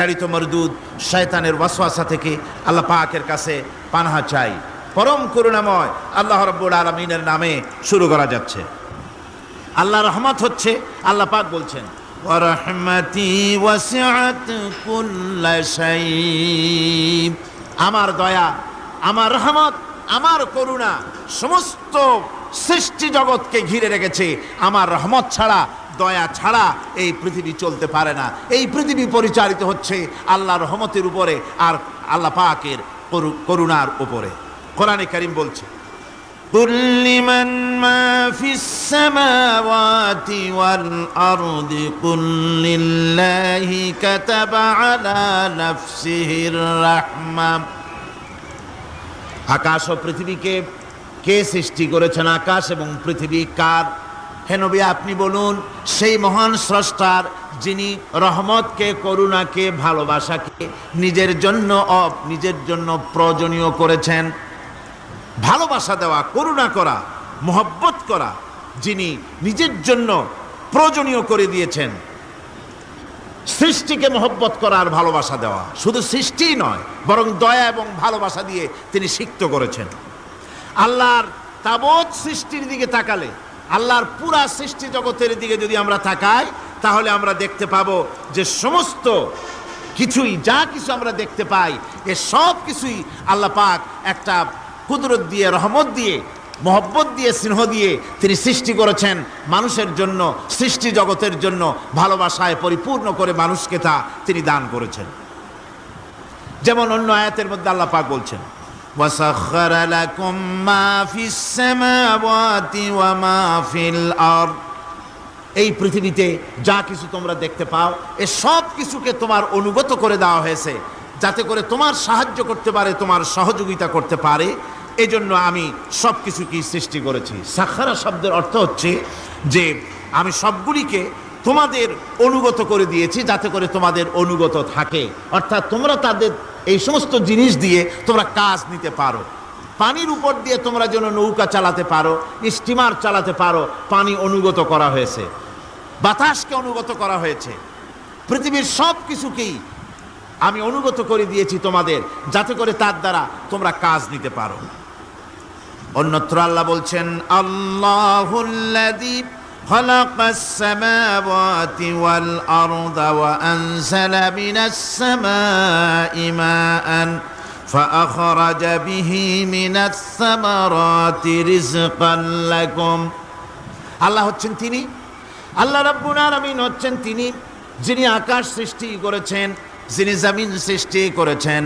তাড়িত মরদুদ শয়তানের ওয়াসওয়াসা থেকে আল্লাহ পাকের কাছে পানাহা চাই। পরম করুণাময় আল্লাহ রাব্বুল আলামিনের নামে শুরু করা যাচ্ছে। আল্লাহ রহমত হচ্ছে, আল্লাহ পাক বলছেন ওয়া রাহমাতি ওয়াসিআত কুল্লা শাই, আমার দয়া, আমার রহমত, আমার করুণা সমস্ত সৃষ্টি জগৎকে ঘিরে রেখেছে। আমার রহমত ছাড়া, দয়া ছাড়া এই পৃথিবী চলতে পারে না। এই পৃথিবী পরিচালিত হচ্ছে আল্লাহর রহমতের উপরে আর আল্লাহ পাকের করুণার উপরে। কোরআনে কারীম বলছে কুল লিমান মা ফিস সামাওয়াতি ওয়াল আরদি কুল লিল্লাহি কাতাবা আলা নাফসিহির রাহমা। আকাশ ও পৃথিবীকে কে সৃষ্টি করেছেন? আকাশ এবং পৃথিবী কার? হে নবী আপনি বলুন, সেই মহান স্রষ্টার, যিনি রহমতকে, করুণাকে, ভালোবাসাকে নিজের জন্য প্রয়োজনীয় করেছেন। ভালোবাসা দেওয়া, করুণা করা, মহব্বত করা, যিনি নিজের জন্য প্রয়োজনীয় করে দিয়েছেন। সৃষ্টিকে মহব্বত করা আর ভালোবাসা দেওয়া, শুধু সৃষ্টিই নয় বরং দয়া এবং ভালোবাসা দিয়ে তিনি সিক্ত করেছেন। আল্লাহর তাবৎ সৃষ্টির দিকে তাকালে, আল্লাহর পুরা সৃষ্টি জগতের দিকে যদি আমরা তাকাই, তাহলে আমরা দেখতে পাবো যে সমস্ত কিছুই, যা কিছু আমরা দেখতে পাই, এ সব কিছুই আল্লাহ পাক একটা কুদরত দিয়ে, রহমত দিয়ে, মহব্বত দিয়ে, স্নেহ দিয়ে তিনি সৃষ্টি করেছেন মানুষের জন্য, সৃষ্টি জগতের জন্য। ভালোবাসায় পরিপূর্ণ করে মানুষকে তা তিনি দান করেছেন। যেমন অন্য আয়াতের মধ্যে আল্লাহ পাক বলছেন وَسَخَّرَ لَكُم مَّا فِي السَّمَاوَاتِ وَمَا فِي الْأَرْضِ। এই পৃথিবীতে যা কিছু তোমরা দেখতে পাও, এ সব কিছুকে তোমার অনুগত করে দেওয়া হয়েছে, যাতে করে তোমার সাহায্য করতে পারে, তোমার সহযোগিতা করতে পারে। এজন্য আমি সব কিছুকেই সৃষ্টি করেছি। সাখারা শব্দের অর্থ হচ্ছে যে আমি সবগুলিকে তোমাদের অনুগত করে দিয়েছি, যাতে করে তোমাদের অনুগত থাকে। অর্থাৎ তোমরা তাদের এই সমস্ত জিনিস দিয়ে তোমরা কাজ নিতে পারো। পানির উপর দিয়ে তোমরা যেন নৌকা চালাতে পারো, স্টিমার চালাতে পারো, পানি অনুগত করা হয়েছে। বাতাসকে অনুগত করা হয়েছে। পৃথিবীর সব কিছুকেই আমি অনুগত করে দিয়েছি তোমাদের, যাতে করে তার দ্বারা তোমরা কাজ নিতে পারো। অন্যত্র আল্লাহ বলছেন আল্লাহুল্লাযী খালাকাস সামাওয়াতি ওয়াল আরদা ওয়া আনজালা মিনাস সামাই মাআন ফাআখরাজা বিহি মিনাস সামারাতি রিজকান লাকুম। আল্লাহ হচ্ছেন তিনি, আল্লাহ রাব্বুল আলামিন হচ্ছেন তিনি, যিনি আকাশ সৃষ্টি করেছেন, যিনি জমিন সৃষ্টি করেছেন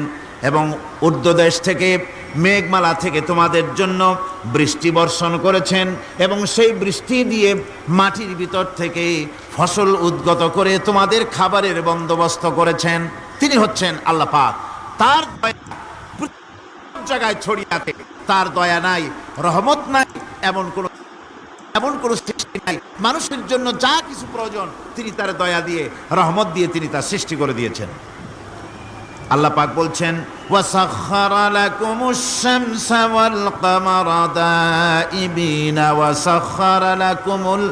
এবং ঊর্ধ্বদেশ থেকে, মেঘমালা থেকে তোমাদের জন্য বৃষ্টি বর্ষণ করেছেন এবং সেই বৃষ্টি দিয়ে মাটির ভিতর থেকে ফসল উদ্গত করে তোমাদের খাবারের বন্দোবস্ত করেছেন। তিনি হচ্ছেন আল্লাহ পাক। তার দয়া জায়গায় ছড়িয়ে আছে, তার দয়া নাই, রহমত নাই, এমন কোনো সৃষ্টি নাই। মানুষের জন্য যা কিছু প্রয়োজন তিনি তার দয়া দিয়ে, রহমত দিয়ে তিনি তা সৃষ্টি করে দিয়েছেন। আল্লাহ পাক বলছেন ওয়াসাখখারা লাকুমুশ শামসা ওয়াল কামারা দাইবিনা ওয়াসাখখারা লাকুমুল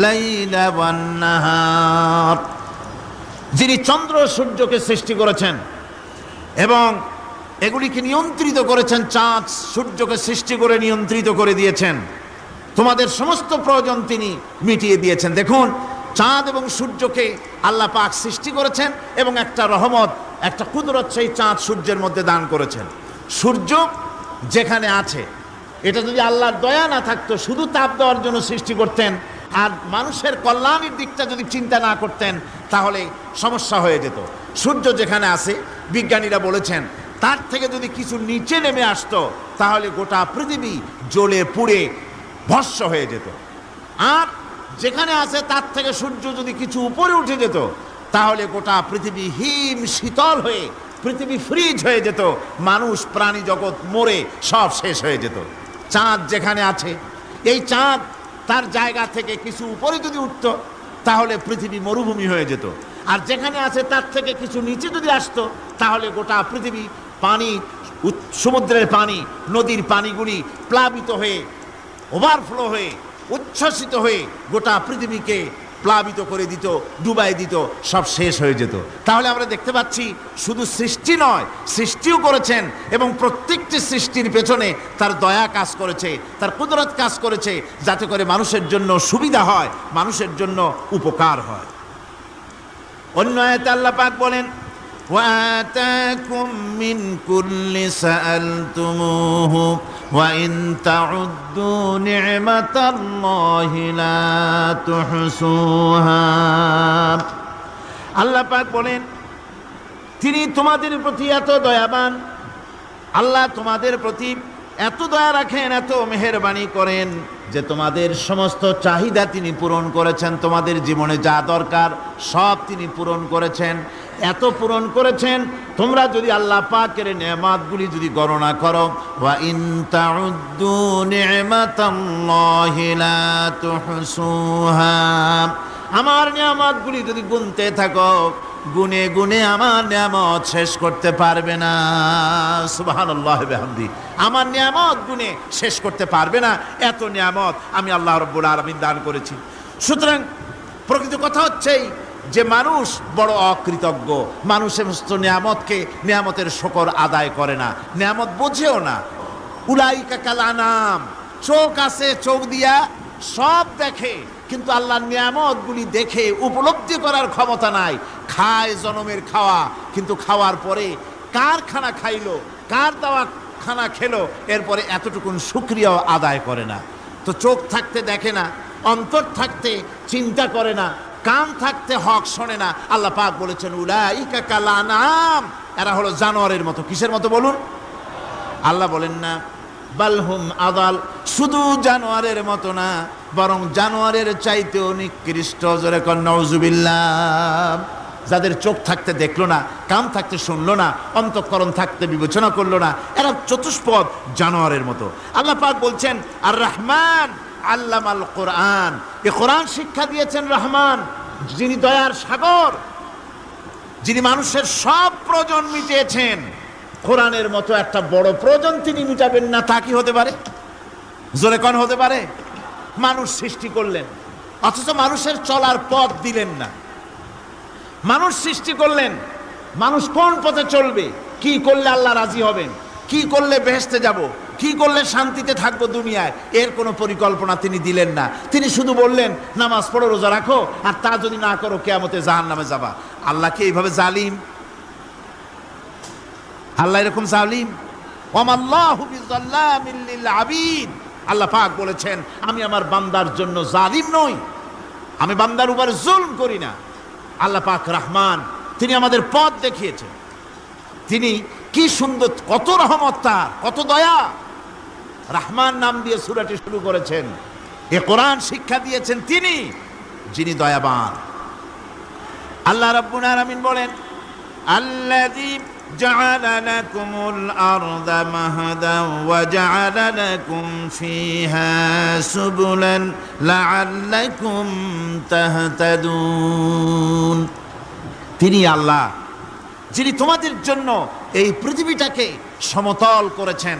লাইলা ওয়ান নাহার। যিনি চন্দ্র সূর্যকে সৃষ্টি করেছেন এবং এগুলিকে নিয়ন্ত্রিত করেছেন, চাঁদ সূর্যকে সৃষ্টি করে নিয়ন্ত্রিত করে দিয়েছেন, তোমাদের সমস্ত প্রয়োজন তিনি মিটিয়ে দিয়েছেন। দেখুন, চাঁদ এবং সূর্যকে আল্লাহ পাক সৃষ্টি করেছেন এবং একটা রহমত, একটা কুদরত সেই চাঁদ সূর্যের মধ্যে দান করেছেন। সূর্য যেখানে আছে, এটা যদি আল্লাহর দয়া না থাকতো, শুধু তাপ দেওয়ার জন্য সৃষ্টি করতেন আর মানুষের কল্যাণের দিকটা যদি চিন্তা না করতেন, তাহলে সমস্যা হয়ে যেত। সূর্য যেখানে আছে, বিজ্ঞানীরা বলেছেন তার থেকে যদি কিছু নিচে নেমে আসতো, তাহলে গোটা পৃথিবী জ্বলে পুড়ে ভস্ম হয়ে যেত। আর যেখানে আছে তার থেকে সূর্য যদি কিছু উপরে উঠে যেত, তাহলে গোটা পৃথিবী হিম শীতল হয়ে, পৃথিবী ফ্রিজ হয়ে যেত, মানুষ প্রাণী জগৎ মরে সব শেষ হয়ে যেত। চাঁদ যেখানে আছে, এই চাঁদ তার জায়গা থেকে কিছু উপরে যদি উঠত, তাহলে পৃথিবী মরুভূমি হয়ে যেত। আর যেখানে আছে তার থেকে কিছু নিচে যদি আসতো, তাহলে গোটা পৃথিবী পানি, সমুদ্রের পানি, নদীর পানিগুলি প্লাবিত হয়ে, ওভারফ্লো হয়ে, উচ্ছ্বসিত হয়ে গোটা পৃথিবীকে প্লাবিত করে দিত, ডুবাই দিত, সব শেষ হয়ে যেত। তাহলে আমরা দেখতে পাচ্ছি শুধু সৃষ্টি নয়, সৃষ্টিও করেছেন এবং প্রত্যেকটি সৃষ্টির পেছনে তার দয়া কাজ করেছে, তার কুদরত কাজ করেছে, যাতে করে মানুষের জন্য সুবিধা হয়, মানুষের জন্য উপকার হয়। অন্য আয়াতে আল্লাহ পাক বলেন, وآتاكم من كل سألتموه وإن تعدوا نعمة الله لا تحصوها। আল্লাহ পাক বলেন, তিনি তোমাদের প্রতি এত দয়াবান, আল্লাহ তোমাদের প্রতি এত দয়া রাখেন, এত মেহেরবানি করেন যে তোমাদের সমস্ত চাহিদা তিনি পূরণ করেছেন। তোমাদের জীবনে যা দরকার সব তিনি পূরণ করেছেন, এত পূরণ করেছেন। তোমরা যদি আল্লাহ পাকের নেয়ামতগুলি যদি গণনা করো, ওয়া ইন তাউদ্দু নি'মাতাল্লাহি লা তুহসুহা, আমার নেয়ামতগুলি যদি গুনতে থাকো, গুনে গুনে আমার নেয়ামত শেষ করতে পারবে না। সুবহানাল্লাহ বিহামদি, আমার নেয়ামত গুনে শেষ করতে পারবে না, এত নেয়ামত আমি আল্লাহ রাব্বুল আলামিন দান করেছি। সুতরাং প্রকৃত কথা হচ্ছেই যে মানুষ বড় অকৃতজ্ঞ, মানুষ সমস্ত নেয়ামতকে, নেয়ামতের শুকর আদায় করে না, নেয়ামত বোঝেও না। উলাইকা কাল আনাম, চোখ আছে, চোখ দিয়া সব দেখে, কিন্তু আল্লাহর নিয়ামতগুলি দেখে উপলব্ধি করার ক্ষমতা নাই। খায় জনমের খাওয়া, কিন্তু খাওয়ার পরে কার খানা খাইলো, কার দেওয়া খানা খেলো, এরপরে এতটুকুন শুকরিয়াও আদায় করে না। তো চোখ থাকতে দেখে না, অন্তর থাকতে চিন্তা করে না, কান থাকতে হক শোনে না। আল্লাহ পাক বলেছেন, উলাইকা কাল আনাম, এরা হলো জানোয়ারের মতো। কিসের মতো বলুন? আল্লাহ বলেন না বালহুম আদাল, শুধু জানোয়ারের মতো না, বরং জানোয়ারের চাইতেও নিকৃষ্ট। জোরে কর নাউজুবিল্লাহ। যাদের চোখ থাকতে দেখলো না, কান থাকতে শুনলো না, অন্তঃকরণ থাকতে বিবেচনা করলো না, এরা চতুষ্পদ জানোয়ারের মতো। আল্লাহ পাক বলছেন, আর রহমান আল্লামাল কোরআন, এ কোরআন শিক্ষা দিয়েছেন রহমান, যিনি দয়ার সাগর, যিনি মানুষের সব প্রয়োজন মিটিয়েছেন। কোরআনের মতো একটা বড় প্রয়োজন তিনি মিটাবেন না, তা কি হতে পারে? জোরে কোন হতে পারে? মানুষ সৃষ্টি করলেন, অথচ মানুষের চলার পথ দিলেন না। মানুষ সৃষ্টি করলেন, মানুষ কোন পথে চলবে, কি করলে আল্লাহ রাজি হবেন, কি করলে বেহেশতে যাব, কি করলে শান্তিতে থাকবো দুনিয়ায়, এর কোনো পরিকল্পনা তিনি দিলেন না। তিনি শুধু বললেন, নামাজ পড়ো, রোজা রাখো, আর তা যদি না করো কিয়ামতে জাহান্নামে যাবা। আল্লাহ কি এইভাবে জালিম? আল্লাহ এরকম জালিম? ওয়ামাল্লাহু বিযাল্লামিল লিল আবিদ। আল্লাহ পাক বলেছেন, আমি আমার বান্দার জন্য জালিম নই, আমি বান্দার উপরে জুলম করি না। আল্লাহ পাক রহমান, তিনি আমাদের পথ দেখিয়েছেন। তিনি কি সুন্দর, কত রহমত তার, কত দয়া। রহমান নাম দিয়ে সূরাটি শুরু করেছেন। এ কোরআন শিক্ষা দিয়েছেন তিনি, যিনি দয়াবান। আল্লাহ রাব্বুল আলামিন বলেন, আল্লাযী জাআলা লাকুমুল আরদা মাহাদান ওয়া জাআলা লাকুম ফীহা সুবুলান লাআল্লাকুম তাহতাদুন। তিনি আল্লাহ, যিনি তোমাদের জন্য এই পৃথিবীটাকে সমতল করেছেন,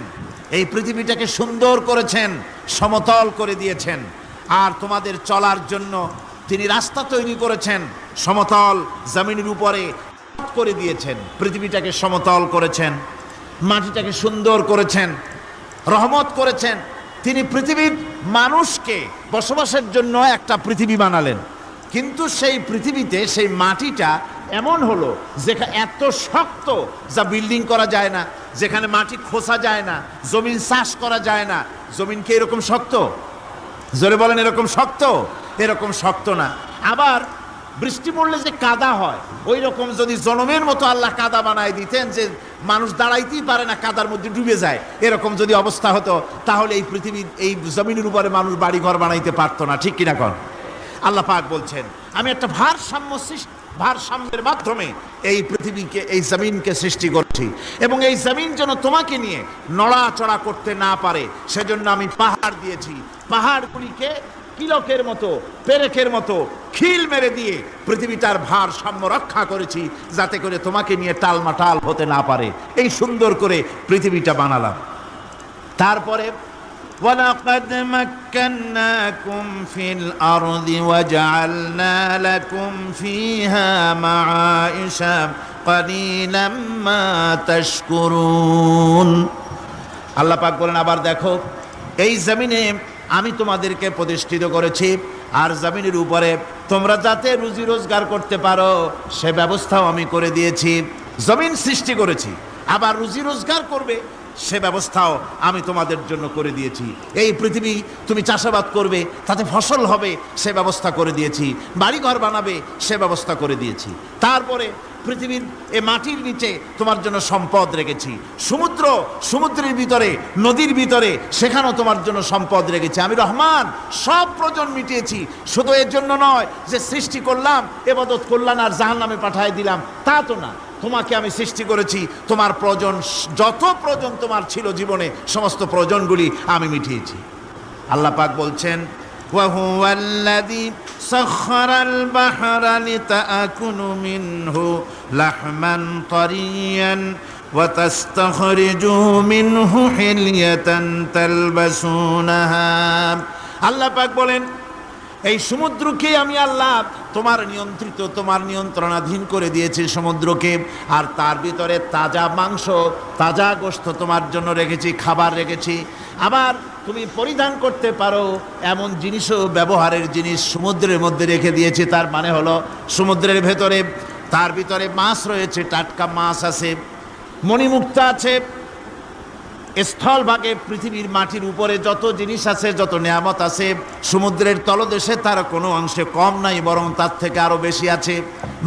এই পৃথিবীটাকে সুন্দর করেছেন, সমতল করে দিয়েছেন। আর তোমাদের চলার জন্য তিনি রাস্তা তৈরি করেছেন, সমতল জমিনের উপরে করে দিয়েছেন, পৃথিবীটাকে সমতল করেছেন, মাটিটাকে সুন্দর করেছেন, রহমত করেছেন। তিনি পৃথিবীর মানুষকে বসবাসের জন্য একটা পৃথিবী বানালেন, কিন্তু সেই পৃথিবীতে সেই মাটিটা এমন হলো যেখানে এত শক্ত যা বিল্ডিং করা যায় না, যেখানে মাটি খোসা যায় না, জমিন চাষ করা যায় না। জমিন কি এরকম শক্ত? জোরে বলেন, এরকম শক্ত? এরকম শক্ত না। আবার বৃষ্টি পড়লে যে কাদা হয়, ওই রকম যদি জনমের মতো আল্লাহ কাদা বানায় দিতেন যে মানুষ দাঁড়াইতেই পারে না, কাদার মধ্যে ডুবে যায়, এরকম যদি অবস্থা হতো, তাহলে এই পৃথিবীর এই জমিনের উপরে মানুষ বাড়ি ঘর বানাইতে পারতো না। ঠিক কিনা কন? আল্লাহ পাক বলছেন, আমি একটা ভারসাম্যের মাধ্যমে এই পৃথিবীকে, এই জমিনকে সৃষ্টি করছি, এবং এই জমিন যেন তোমাকে নিয়ে নড়াচড়া করতে না পারে, সেজন্য আমি পাহাড় দিয়েছি। পাহাড়গুলিকে কিলকের মতো, পেরেকের মতো খিল মেরে দিয়ে পৃথিবীটার ভারসাম্য রক্ষা করেছি, যাতে করে তোমাকে নিয়ে টালমাটাল হতে না পারে। এই সুন্দর করে পৃথিবীটা বানালাম। তারপরে ওয়ালাকাদ মাক্কান্নাকুম ফিল আরদি ওয়াজআলনা লাকুম ফিহা মাআইশা কালিলাম মা তাশকুরুন। আল্লাহ পাক বলেন, আবার দেখো, এই জমিনে আমি তোমাদেরকে প্রতিষ্ঠিত করেছি, আর জমিনের উপরে তোমরা যাতে রুজি রোজগার করতে পারো সে ব্যবস্থাও আমি করে দিয়েছি। জমিন সৃষ্টি করেছি, আবার রুজি রোজগার করবে সে ব্যবস্থাও আমি তোমাদের জন্য করে দিয়েছি। এই পৃথিবী তুমি চাষাবাদ করবে, তাতে ফসল হবে সে ব্যবস্থা করে দিয়েছি। বাড়িঘর বানাবে সে ব্যবস্থা করে দিয়েছি। তারপরে পৃথিবীর এ মাটির নিচে তোমার জন্য সম্পদ রেখেছি। সমুদ্রের ভিতরে, নদীর ভিতরে, সেখানেও তোমার জন্য সম্পদ রেখেছি। আমি রহমান সব প্রয়োজন মিটিয়েছি। শুধু এর জন্য নয় যে সৃষ্টি করলাম, ইবাদত করলাম আর জাহান্নামে পাঠিয়ে দিলাম, তা তো না। তোমাকে আমি সৃষ্টি করেছি, তোমার প্রয়োজন, যত প্রয়োজন তোমার ছিল জীবনে, সমস্ত প্রয়োজনগুলি আমি মিটিয়েছি। আল্লাহ পাক বলছেন, وهو الذي سخر البحر لتأكلوا منه لحما طريا وتستخرجوا منه حلية تلبسونها। আল্লাহ পাক বলেন, এই সমুদ্রকে আমি আল্লাহ তোমার নিয়ন্ত্রিত, তোমার নিয়ন্ত্রণাধীন করে দিয়েছি সমুদ্রকে, আর তার ভিতরে তাজা মাংস, তাজা গোশত তোমার জন্য রেখেছি, খাবার রেখেছি। আবার তুমি পরিধান করতে পারো এমন জিনিসও, ব্যবহারের জিনিস সমুদ্রের মধ্যে রেখে দিয়েছি। তার মানে হলো সমুদ্রের ভেতরে, তার ভিতরে মাছ রয়েছে, টাটকা মাছ আছে, মণিমুক্তা আছে। স্থলভাগে পৃথিবীর মাটির উপরে যত জিনিস আছে, যত নিয়ামত আছে, সমুদ্রের তলদেশে তার কোনো অংশে কম নাই, বরং তার থেকে আরো বেশি আছে।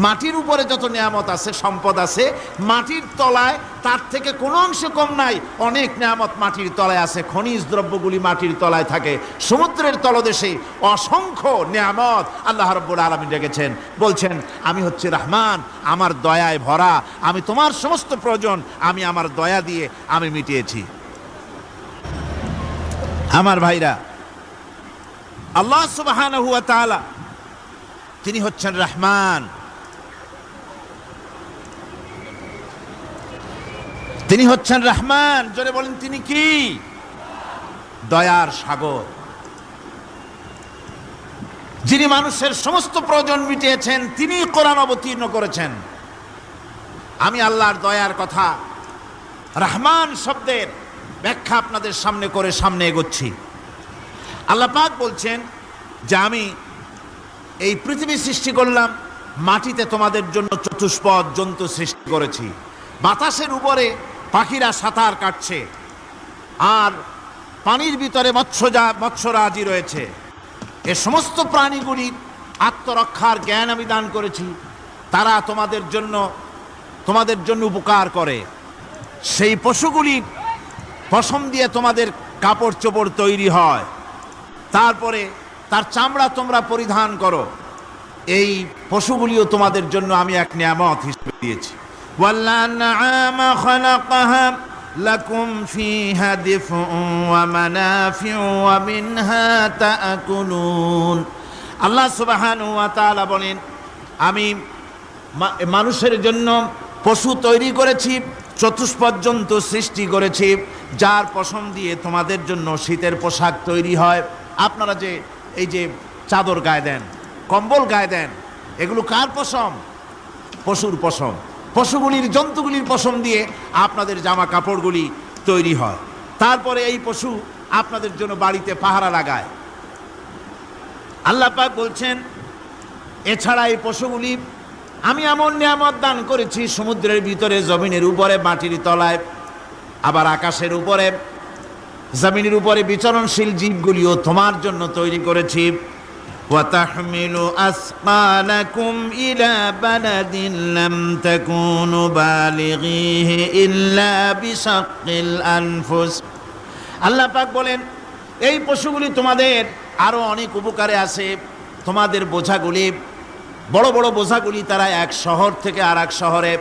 মাটির উপরে যত নিয়ামত আছে, সম্পদ আছে, মাটির তলায় তার থেকে কোনো অংশে কম নাই। অনেক নিয়ামত মাটির তলায় আছে, খনিজ দ্রব্যগুলি মাটির তলায় থাকে। সমুদ্রের তলদেশে অসংখ্য নিয়ামত আল্লাহ রাব্বুল আলামিন রেখেছেন। বলছেন, আমি হচ্ছে রহমান, আমার দয়ায় ভরা, আমি তোমার সমস্ত প্রয়োজন আমি আমার দয়া দিয়ে আমি মিটিয়েছি। আমার ভাইরা, আল্লাহ সুবহানাহু ওয়া তাআলা তিনি হচ্ছেন রহমান, তিনি হচ্ছেন রহমান। জোরে বলেন, তিনি কি? দয়ার সাগর, যিনি মানুষের সমস্ত প্রয়োজন মিটিয়েছেন, তিনি কোরআন অবতীর্ণ করেছেন। আমি আল্লাহর দয়ার কথা, রহমান শব্দের ব্যাখ্যা আপনাদের সামনে করে সামনে এগোচ্ছি। আল্লাহ পাক বলছেন যে আমি এই পৃথিবী সৃষ্টি করলাম, মাটিতে তোমাদের জন্য চতুষ্পদ জন্তু সৃষ্টি করেছি, বাতাসের উপরে পাখিরা সাঁতার কাটছে, আর পানির ভিতরে মৎস্যরাজি রয়েছে। এ সমস্ত প্রাণীগুলি আত্মরক্ষার জ্ঞান আমি দান করেছি, তারা তোমাদের জন্য উপকার করে। সেই পশুগুলি পশম দিয়ে তোমাদের কাপড় চোপড় তৈরি হয়, তারপরে তার চামড়া তোমরা পরিধান করো। এই পশুগুলিও তোমাদের জন্য আমি এক নিয়ামত হিসেবে দিয়েছি। والأنعام خلقها لكم فيها دفء ومنافع ومنها تأكلون। আল্লাহ সুবহানাহু ওয়া তাআলা বলেন, আমি মানুষের জন্য পশু তৈরি করেছি, চতুষ্পদ জন্তু সৃষ্টি করেছি, যার পশম দিয়ে তোমাদের জন্য শীতের পোশাক তৈরি হয়। আপনারা যে এই যে চাদর গায়ে দেন, কম্বল গায়ে দেন, এগুলো কার পশম? পশুর পশম। পশুগুলির, জন্তুগুলির পশম দিয়ে আপনাদের জামা কাপড়গুলি তৈরি হয়। তারপরে এই পশু আপনাদের জন্য বাড়িতে পাহারা লাগায়। আল্লাহ পাক বলছেন, এছাড়া এই পশুগুলি আমি এমন নিয়ামত দান করেছি সমুদ্রের ভিতরে, জমিনের উপরে, মাটির তলায়, আবার আকাশের উপরে, জমিনের উপরে বিচরণশীল জীবগুলিও তোমার জন্য তৈরি করেছি। وَتَحْمِلُ أَثْقَالَكُمْ إِلَى بَلَدٍ لَمْ تَكُونُوا بَالِغِيهِ إِلَّا بِشَقِّ الْأَنفُسِ। আল্লাহ পাক বলেন, এই পশুগুলি তোমাদের আরো অনেক উপকারে আছে। তোমাদের বোঝাগুলি, বড় বড় বোঝাগুলি তারা এক শহর থেকে আর এক শহরে,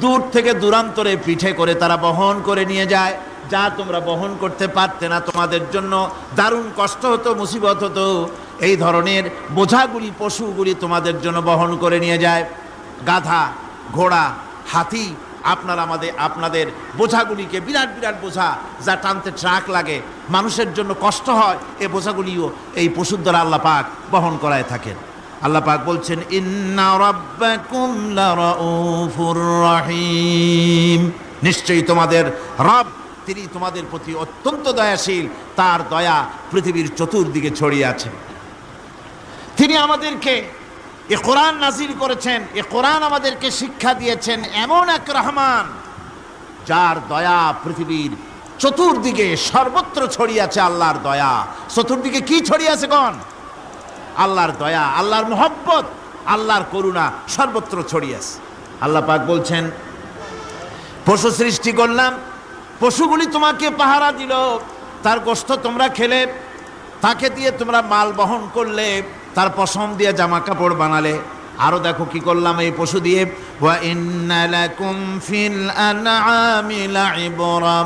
দূর থেকে দূরান্তরে পিঠে করে তারা বহন করে নিয়ে যায়, যা তোমরা বহন করতে পারতে না। তোমাদের জন্য দারুণ কষ্ট হতো, মুসিবত হতো। এই ধরনের বোঝাগুলি, পশুগুলি তোমাদের জন্য বহন করে নিয়ে যায়। গাধা, ঘোড়া, হাতি, আপনাদের বোঝাগুলিকে, বিরাট বিরাট বোঝা যা টানতে ট্রাক লাগে, মানুষের জন্য কষ্ট হয়, এই বোঝাগুলিও এই পশুর দ্বারা আল্লাহ পাক বহন করায় থাকেন। আল্লাহ পাক বলছেন, ইন্না রাব্বাকুম লারাউফুর রহিম, নিশ্চয়ই তোমাদের রব, তিনি তোমাদের প্রতি অত্যন্ত দয়াশীল, তার দয়া পৃথিবীর চতুর্দিকে ছড়িয়ে আছে। তিনি আমাদেরকে এ কোরআন নাজিল করেছেন, এ কোরআন আমাদেরকে শিক্ষা দিয়েছেন এমন এক রহমান যার দয়া পৃথিবীর চতুর্দিকে সর্বত্র ছড়িয়ে আছে। আল্লাহর দয়া চতুর্দিকে কি ছড়িয়ে আছে কোন? আল্লাহর দয়া, আল্লাহর মোহব্বত, আল্লাহর করুণা সর্বত্র ছড়িয়ে আছে। আল্লাহ পাক বলছেন, পশু সৃষ্টি করলাম, পশুগুলি তোমাকে পাহারা দিল, তার গোশত তোমরা খেলে, তাকে দিয়ে তোমরা মাল বহন করলে, তার পশম দিয়ে জামা কাপড় বানালে। আরো দেখো কি করলাম এই পশু দিয়ে, ওয়া ইন্না লাকুম ফিল আনআমি লাইবরা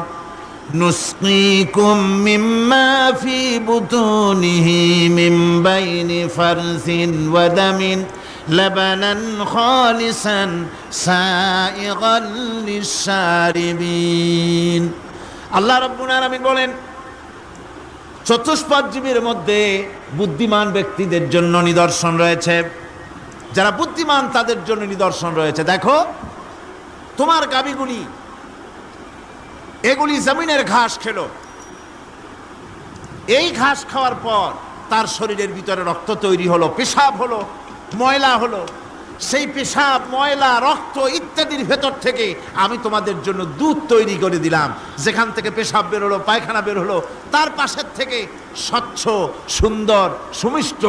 নুসকিকুম মিম্মা ফি বুতুনিহি মিন বাইনি ফারসিন ওয়া দামিন লাবানান খালিসান সাইগান লিশারিবিন। আল্লাহ রাব্বুল আলামিন বলেন, চতুষ্পদ জীবের মধ্যে বুদ্ধিমান ব্যক্তিদের জন্য নিদর্শন রয়েছে, যারা বুদ্ধিমান তাদের জন্য নিদর্শন রয়েছে। দেখো তোমার গাভীগুলি, এগুলি জমিনের ঘাস খেলো, এই ঘাস খাওয়ার পর তার শরীরের ভিতরে রক্ত তৈরি হলো, পেশাব হলো, ময়লা হলো, সেই পেশাব, ময়লা, রক্ত ইত্যাদির ভেতর থেকে আমি তোমাদের জন্য দুধ তৈরি করে দিলাম। যেখান থেকে পেশাব বের হলো, পায়খানা বের হলো, তার পাশের থেকে স্বচ্ছ, সুন্দর, সুমিষ্ট,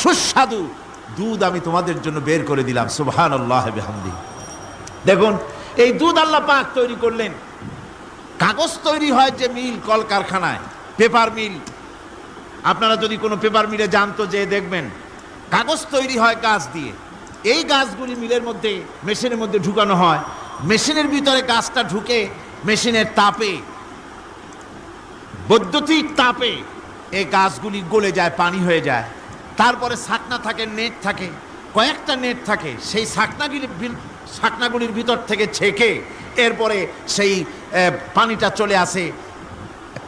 সুস্বাদু দুধ আমি তোমাদের জন্য বের করে দিলাম। সুবহানাল্লাহ বিহামদি। দেখুন এই দুধ আল্লাহ পাক তৈরি করলেন। কাগজ তৈরি হয় যে মিল, কলকারখানায়, পেপার মিল, আপনারা যদি কোনো পেপার মিলে জানতো যে দেখবেন কাগজ তৈরি হয় গাছ দিয়ে। এই গাছগুলি মিলের মধ্যে, মেশিনের মধ্যে ঢুকানো হয়, মেশিনের ভিতরে গাছটা ঢুকে মেশিনের তাপে, বৈদ্যুতিক তাপে এই গাছগুলি গলে যায়, পানি হয়ে যায়। তারপরে ছাকনা থাকে, নেট থাকে, কয়েকটা নেট থাকে, সেই ছাকনাগুলির ভিতর থেকে ছেঁকে এরপরে সেই পানিটা চলে আসে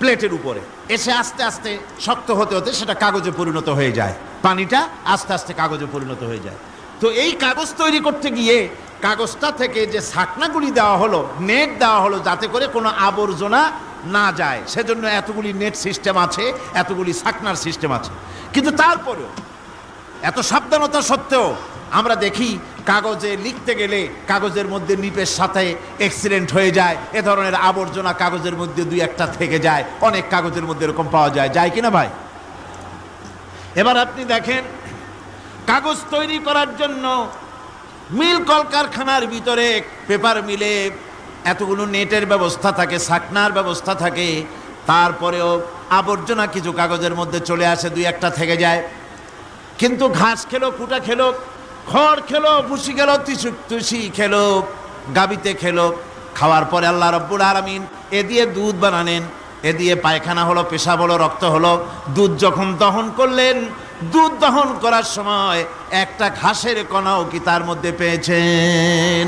প্লেটের উপরে, এসে আস্তে আস্তে শক্ত হতে হতে সেটা কাগজে পরিণত হয়ে যায়। পানিটা আস্তে আস্তে কাগজে পরিণত হয়ে যায়। তো এই কাগজ তৈরি করতে গিয়ে কাগজটা থেকে যে ছাকনাগুলি দেওয়া হলো, নেট দেওয়া হলো, যাতে করে কোনো আবর্জনা না যায়, সেজন্য এতগুলি নেট সিস্টেম আছে, এতগুলি ছাকনার সিস্টেম আছে। কিন্তু তারপরেও এত সাবধানতা সত্ত্বেও আমরা দেখি কাগজে লিখতে গেলে কাগজের মধ্যে নিপের সাথে অ্যাক্সিডেন্ট হয়ে যায়, এ ধরনের আবর্জনা কাগজের মধ্যে দুই একটা থেকে যায়, অনেক কাগজের মধ্যে এরকম পাওয়া যায় কিনা ভাই? এবার আপনি দেখেন, কাগজ তৈরি করার জন্য মিল কলকারখানার ভিতরে, পেপার মিলে এতগুলো নেটের ব্যবস্থা থাকে, ছাকনার ব্যবস্থা থাকে, তারপরেও আবর্জনা কিছু কাগজের মধ্যে চলে আসে, দুই একটা থেকে যায়। কিন্তু ঘাস খেলো, কুটা খেলো, খড় খেলো, ভুসি খেলো, তুষি খেলো, গাবিতে খেলো, খাওয়ার পরে আল্লাহ রাব্বুল আলামিন এ দিয়ে দুধ বানালেন, এ দিয়ে পায়খানা হলো, পেশাব হলো, রক্ত হলো। দুধ যখন দহন করলেন, দুধ দহন করার সময় একটা ঘাসের কণাও কি তার মধ্যে পেয়েছেন?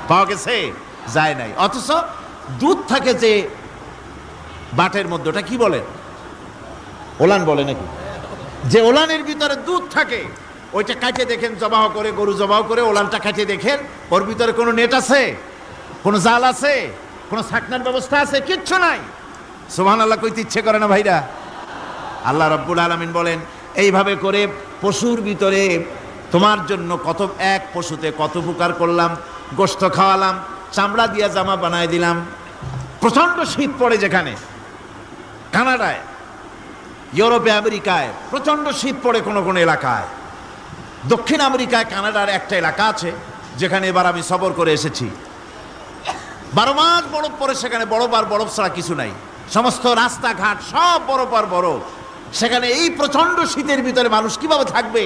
পাওয়া গেছে? যায় নাই। অথচ দুধ থাকে যে বাটের মধ্যে, ওটা কি বলে? ওলান বলে নাকি? যে ওলানের ভিতরে দুধ থাকে, ওইটা কাটে দেখেন, জবাহ করে, গরু জবাহ করে ওলানটা কাটে দেখেন, ওর ভিতরে কোনো নেট আছে, কোনো জাল আছে, কোনো ছাকনার ব্যবস্থা আছে? কিচ্ছু নাই। সুবহানাল্লাহ কইতে ইচ্ছে করে না ভাইরা? আল্লাহ রাব্বুল আলামিন বলেন, এইভাবে করে পশুর ভিতরে তোমার জন্য কত, এক পশুতে কত উপকার করলাম, গোশত খাওয়ালাম, চামড়া দিয়া জামা বানায় দিলাম। প্রচণ্ড শীত পড়ে যেখানে, কানাডায়, ইউরোপে, আমেরিকায় প্রচণ্ড শীত পড়ে কোনো কোনো এলাকায়। দক্ষিণ আমেরিকায়, কানাডার একটা এলাকা আছে যেখানে এবার আমি সফর করে এসেছি। 12 মাস বরফ পড়ে সেখানে, বরফ আর বরফ ছাড়া কিছু নাই, সমস্ত রাস্তাঘাট সব বরফ আর বরফ। সেখানে এই প্রচণ্ড শীতের ভিতরে মানুষ কিভাবে থাকবে?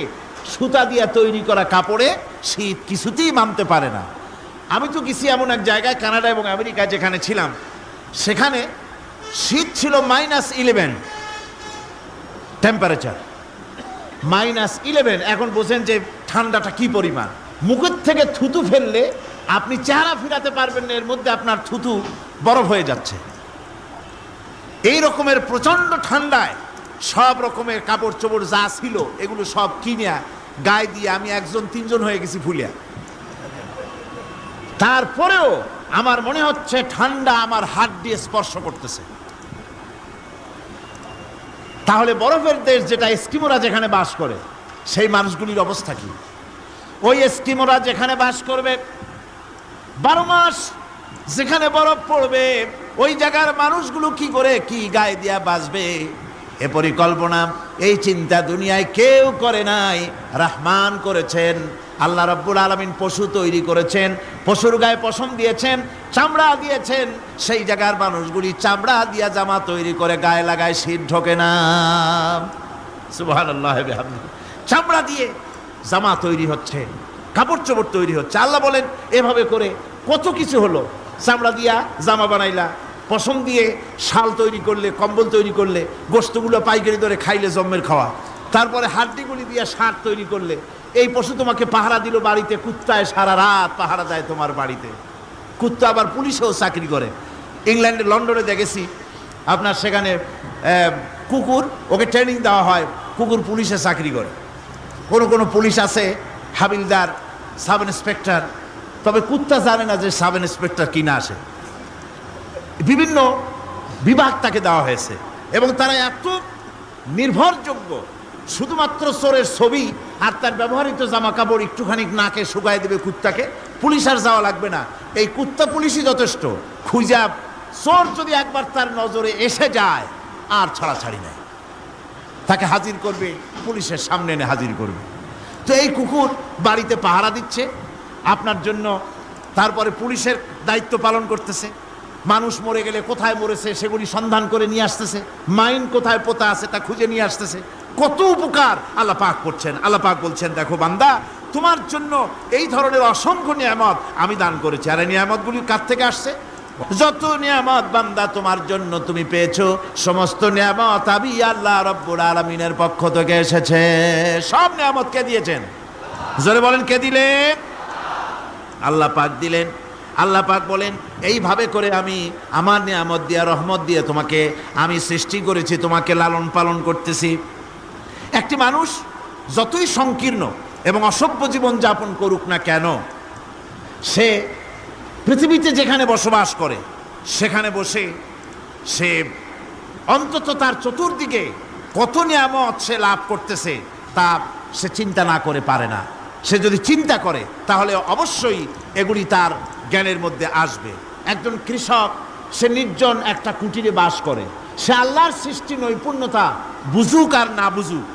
সুতা দিয়ে তৈরি করা কাপড়ে শীত কিছুতেই মানতে পারে না। আমি তো গেছি এমন এক জায়গায়, কানাডা এবং আমেরিকায় যেখানে ছিলাম, সেখানে শীত ছিল -11 টেম্পারেচার, -11। এখন বোঝেন যে ঠান্ডাটা কি পরিমাণ। মুখের থেকে থুতু ফেললে আপনি চেহারা ফিরাতে পারবেন না, এর মধ্যে আপনার থুতু বরফ হয়ে যাচ্ছে। এই রকমের প্রচন্ড ঠান্ডায় সব রকমের কাপড় চোপড় যা ছিল এগুলো সব কিনে গায়ে দিয়ে আমি 1-3 হয়ে গেছি ফুলিয়া। তারপরেও আমার মনে হচ্ছে ঠান্ডা আমার হাত দিয়ে স্পর্শ করতেছে। তাহলে বরফের দেশ যেটা এস্কিমোরা যেখানে বাস করে সেই মানুষগুলির অবস্থা কি? ওই এস্কিমোরা যেখানে বাস করবে 12 মাস যেখানে বরফ পড়বে ওই জায়গার মানুষগুলো কি করে কি গায়ে দিয়া বাঁচবে? এ পরিকল্পনা এই চিন্তা দুনিয়ায় কেউ করে নাই, রহমান করেছেন। আল্লাহ রাব্বুল আলামিন পশু তৈরি করেছেন, পশুর গায়ে পশম দিয়েছেন, চামড়া দিয়েছেন। সেই জায়গার মানুষগুলি চামড়া দিয়া জামা তৈরি করে গায়ে লাগায়, শীত ঢোকে না। সুবহানাল্লাহ বিহামদিহি। চামড়া দিয়ে জামা তৈরি হচ্ছে, কাপড় চোপড় তৈরি হচ্ছে। আল্লাহ বলেন এভাবে করে কত কিছু হলো। চামড়া দিয়া জামা বানাইলা, পশম দিয়ে শাল তৈরি করলে, কম্বল তৈরি করলে, গোশতগুলো পাইকারি দরে খাইলে জম্মের খাওয়া। তারপরে হাড্ডিগুলি দিয়ে শাক তৈরি করলে। এই পশু তোমাকে পাহারা দিল বাড়িতে, কুত্তায় সারা রাত পাহারা দেয় তোমার বাড়িতে। কুত্তা আবার পুলিশেও চাকরি করে। ইংল্যান্ডে লন্ডনে দেখেছি আপনার সেখানে কুকুর, ওকে ট্রেনিং দেওয়া হয়, কুকুর পুলিশে চাকরি করে। কোনো পুলিশ আছে হাবিলদার, সাব ইন্সপেক্টর, তবে কুত্তা জানে না যে সাব ইন্সপেক্টর কিনা আসে। বিভিন্ন বিভাগ তাকে দেওয়া হয়েছে এবং তারা এত নির্ভরযোগ্য, শুধুমাত্র চোরের ছবি আর তার ব্যবহৃত জামা কাপড় একটুখানি নাকে শুকায় দেবে কুত্তাকে, পুলিশ আর যাওয়া লাগবে না। এই কুত্তা পুলিশই যথেষ্ট। খুঁজা চোর যদি একবার তার নজরে এসে যায় আর ছাড়াছাড়ি নাই, তাকে হাজির করবে, পুলিশের সামনে এনে হাজির করবে। তো এই কুকুর বাড়িতে পাহারা দিচ্ছে আপনার জন্য, তারপরে পুলিশের দায়িত্ব পালন করতেছে। মানুষ মরে গেলে কোথায় মরেছে সেগুলি সন্ধান করে নিয়ে আসতেছে, মাইন কোথায় পোতা আছে তা খুঁজে নিয়ে আসতেছে। কত উপকার আল্লাহ পাক করছেন। আল্লাহ পাক বলছেন, দেখো বান্দা, তোমার জন্য এই ধরনের অসংখ্য নিয়ামত আমি দান করেছি। আর এই নিয়ামতগুলি কার থেকে আসছে? যত নিয়ামত বান্দা তোমার জন্য তুমি পেয়েছো, সমস্ত নিয়ামত আমি আল্লাহ রাব্বুল আলামিনের পক্ষ থেকে এসেছে। সব নিয়ামত কে দিয়েছেন? জোরে বলেন, কে দিলেন? আল্লাহ পাক দিলেন। আল্লাহ পাক বলেন, এইভাবে করে আমি আমার নিয়ামত দিয়া, রহমত দিয়ে তোমাকে আমি সৃষ্টি করেছি, তোমাকে লালন পালন করতেছি। একটি মানুষ যতই সংকীর্ণ এবং অসভ্য জীবন যাপন করুক না কেন, সে পৃথিবীতে যেখানে বসবাস করে সেখানে বসে সে অন্তত তার চতুর্দিকে কত নিয়ামত সে লাভ করতেছে তা সে চিন্তা না করে পারে না। সে যদি চিন্তা করে তাহলে অবশ্যই এগুলি তার জ্ঞানের মধ্যে আসবে। একজন কৃষক, সে নির্জন একটা কুটিরে বাস করে। সে আল্লাহর সৃষ্টি নৈপুণ্যতা বুঝুক আর না বুঝুক,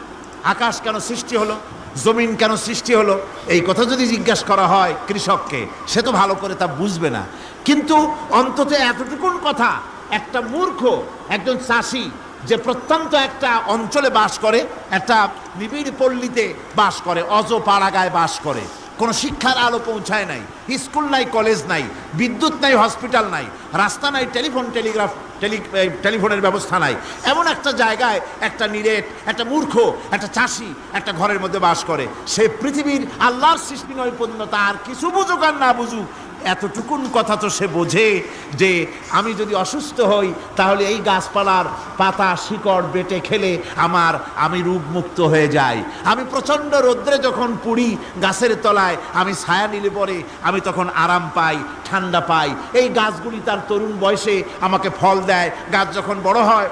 আকাশ কেন সৃষ্টি হলো, জমিন কেন সৃষ্টি হলো, এই কথা যদি জিজ্ঞাসা করা হয় কৃষককে, সে তো ভালো করে তা বুঝবে না। কিন্তু অন্তত এতটুকুন কথা একটা মূর্খ, একজন চাষি যে প্রত্যন্ত একটা অঞ্চলে বাস করে, একটা নিবিড় পল্লীতে বাস করে, অজ পাড়াগায় বাস করে, কোনো শিক্ষার আলো পৌঁছায় নাই, স্কুল নাই, কলেজ নাই, বিদ্যুৎ নাই, হসপিটাল নাই, রাস্তা নাই, টেলিফোনের ব্যবস্থা নাই, এমন একটা জায়গায় একটা নিরেট, একটা মূর্খ, একটা চাষি একটা ঘরের মধ্যে বাস করে। সে পৃথিবীর আল্লাহর সৃষ্টি নৈপুণ্যতা আর কিছু বুঝুক আর না বুঝুক, এতটুকুন কথা তো সে বোঝে যে আমি যদি অসুস্থ হই তাহলে এই গাছপালার পাতা শিকড় বেটে খেলে আমি রোগমুক্ত হয়ে যাই। আমি প্রচণ্ড রৌদ্রে যখন পুড়ি গাছের তলায়, আমি ছায়া নিলে পরে আমি তখন আরাম পাই, ঠান্ডা পাই। এই গাছগুলি তার তরুণ বয়সে আমাকে ফল দেয়, গাছ যখন বড় হয়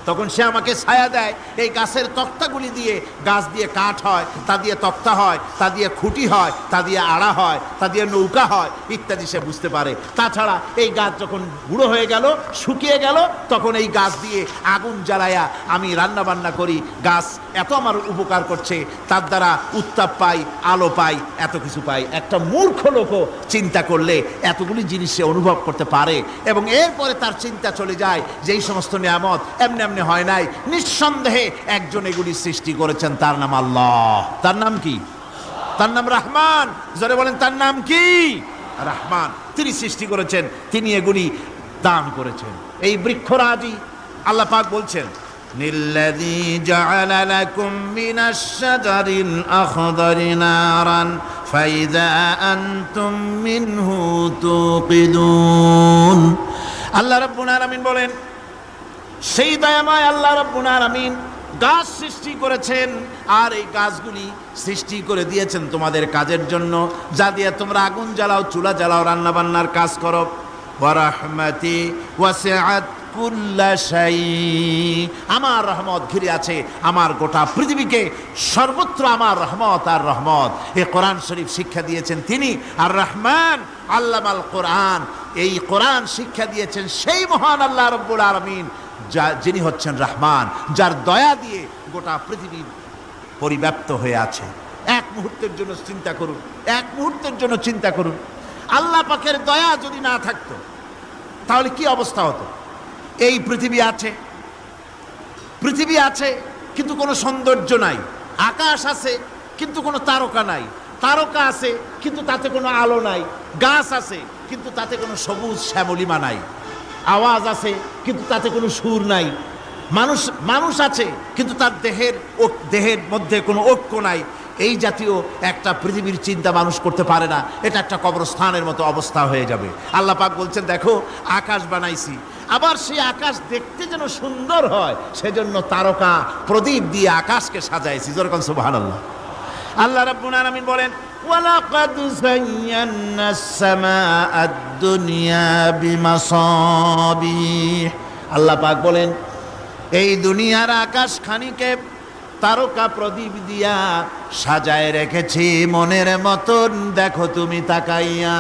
তখন সে আমাকে ছায়া দেয়। এই গাছের তক্তাগুলি দিয়ে, গাছ দিয়ে কাঠ হয়, তা দিয়ে তক্তা হয়, তা দিয়ে খুঁটি হয়, তা দিয়ে আড়া হয়, তা দিয়ে নৌকা হয় ইত্যাদি সে বুঝতে পারে। তাছাড়া এই গাছ যখন বুড়ো হয়ে গেল, শুকিয়ে গেল, তখন এই গাছ দিয়ে আগুন জ্বালায়া আমি রান্না বান্না করি। গাছ এত আমার উপকার করছে, তার দ্বারা উত্তাপ পাই, আলো পাই, এত কিছু পাই। একটা মূর্খ লোকও চিন্তা করলে এতগুলি জিনিস সে অনুভব করতে পারে এবং এরপরে তার চিন্তা চলে যায় যে এই সমস্ত নিয়ামত এমনি এমনি হয় নাই, নিঃসন্দেহে একজন এগুলি সৃষ্টি করেছেন, তার নাম আল্লাহ। তার নাম কি? তার নাম রহমান। যারা বলেন তার নাম কি? রহমান। তিনি সৃষ্টি করেছেন, তিনি এগুলি দান করেছেন। এই বৃক্ষরাজি আল্লাহ পাক বলছেন الذي جعل لكم من الشجر الأخضر نارا فإذا أنتم منه توقدون আল্লাহ রাব্বুল আলামিন বলেন, সেই দয়াময় আল্লাহ রাব্বুল আলামিন গাছ সৃষ্টি করেছেন, আর এই গাছগুলি সৃষ্টি করে দিয়েছেন তোমাদের কাজের জন্য, যা দিয়ে তোমরা আগুন জ্বালাও, চুলা জ্বালাও, রান্না বান্নার কাজ করো। ওয়া রাহমাতি ওয়াসিআত কুল্লা শাই, আমার রহমত ঘিরে আছে আমার গোটা পৃথিবীকে, সর্বত্র আমার রহমত আর রহমত। এই কোরআন শরীফ শিক্ষা দিয়েছেন তিনি আর রহমান আল্লামাল কোরআন। এই কোরআন শিক্ষা দিয়েছেন সেই মহান আল্লাহ রাব্বুল আলামিন, যিনি হচ্ছেন রহমান, যার দয়া দিয়ে গোটা পৃথিবী পরিব্যাপ্ত হয়ে আছে। এক মুহূর্তের জন্য চিন্তা করুন, এক মুহূর্তের জন্য চিন্তা করুন, আল্লাহ পাকের দয়া যদি না থাকতো তাহলে কি অবস্থা হতো? এই পৃথিবী আছে কিন্তু কোনো সৌন্দর্য নাই, আকাশ আছে কিন্তু কোনো তারকা নাই, তারকা আছে কিন্তু তাতে কোনো আলো নাই, গাছ আছে কিন্তু তাতে কোনো সবুজ শ্যামলিমা নাই, আওয়াজ আছে কিন্তু তাতে কোনো সুর নাই, মানুষ আছে কিন্তু তার দেহের মধ্যে কোনো ঐক্য নাই। এই জাতীয় একটা পৃথিবীর চিন্তা মানুষ করতে পারে না, এটা একটা কবরস্থানের মতো অবস্থা হয়ে যাবে। আল্লাহ পাক বলছেন, দেখো আকাশ বানাইছি, আবার সেই আকাশ দেখতে যেন সুন্দর হয় সেজন্য তারকা প্রদীপ দিয়ে আকাশকে সাজাইছি। যেরকম সুবহানাল্লাহ। আল্লাহ রাব্বুল আলামিন বলেন, ওয়ালাকাদ যায়্যানাস সামাআদ দুনিয়া বিমাসাবিহ। আল্লাহ পাক বলেন, এই দুনিয়ার আকাশ খানিকে তারকা প্রদীপ দিয়া সাজায় রেখেছি মনের মতন, দেখো তুমি তাকাইয়া।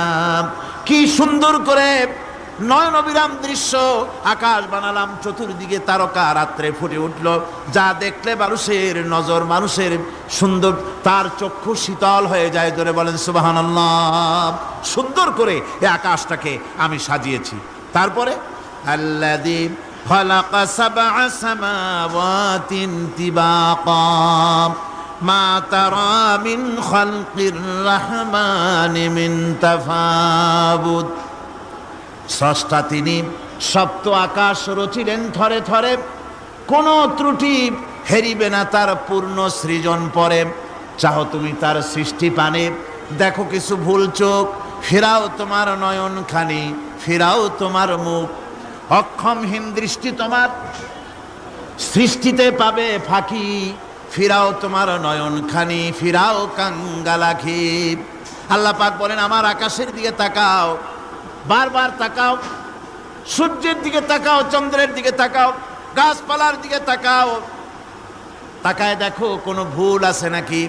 কি সুন্দর করে নয়ন অবিরাম দৃশ্য, আকাশ বানালাম, চতুর্দিকে তারকা রাত্রে ফুটে উঠল, যা দেখলে মানুষের নজর, মানুষের সুন্দর, তার চক্ষু শীতল হয়ে যায়। ধরে বলেন সুবহানাল্লাহ। সুন্দর করে এই আকাশটাকে আমি সাজিয়েছি। তারপরে আল্লাযী খালাকা সাবআ সামাওয়াতিন তিবাকা মা তারা মিন খালকির রহমানি মিন তাফাবুত। স্রষ্টা তিনি সপ্ত আকাশ রচিলেন থরে থরে, কোনো ত্রুটি হেরিবে না তার পূর্ণ সৃজন পরে। চাহো তুমি তার সৃষ্টি পানে, দেখো কিছু ভুল চোখ, ফিরাও তোমার নয়ন খানি, ফিরাও তোমার মুখ। অক্ষমহীন দৃষ্টি তোমার সৃষ্টিতে পাবে ফাঁকি, ফিরাও তোমার নয়ন খানি, ফিরাও কাঙ্গালাখি। আল্লাহ পাক বলেন, আমার আকাশের দিকে তাকাও, বারবার তাকাও, সূর্যের দিকে তাকাও, চন্দ্রের দিকে তাকাও, গাছপালার দিকে তাকাও, তাকায় দেখো কোনো ভুল আছে নাকি,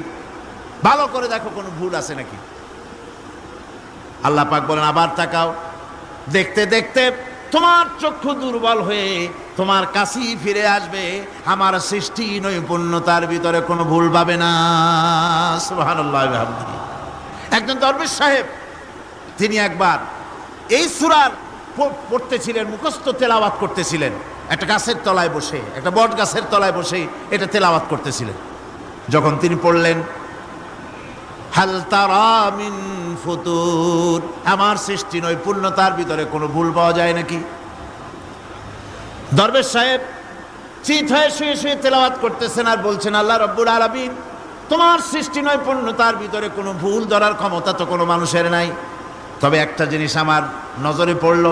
ভালো করে দেখো কোনো ভুল আছে নাকি। আল্লাহ পাক বলেন, আবার তাকাও, দেখতে দেখতে তোমার চক্ষু দুর্বল হয়ে তোমার কাছেই ফিরে আসবে, আমার সৃষ্টি নৈপুণ্যতার ভিতরে কোনো ভুল পাবে না। সুবহানাল্লাহ। একজন দরবেশ সাহেব, তিনি একবার এই সূরার পড়তেছিলেন, মুখস্থ তেলাওয়াত করতেছিলেন, একটা গাছের তলায় বসে, একটা বট গাছের তলায় বসে এটা তেলাওয়াত করতেছিলেন। যখন তিনি পড়লেন, হাল তারা মিন ফুতুর, আমার সৃষ্টি নৈপুণ্যতার ভিতরে কোনো ভুল পাওয়া যায় নাকি? দরবেশ সাহেব চিত হয়ে শুয়ে শুয়ে তেলাওয়াত করতেছেন আর বলছেন, আল্লাহ রাব্বুল আলামিন, তোমার সৃষ্টি নৈপুণ্যতার ভিতরে কোনো ভুল ধরার ক্ষমতা তো কোনো মানুষের নাই। তবে একটা জিনিস আমার নজরে পড়ল,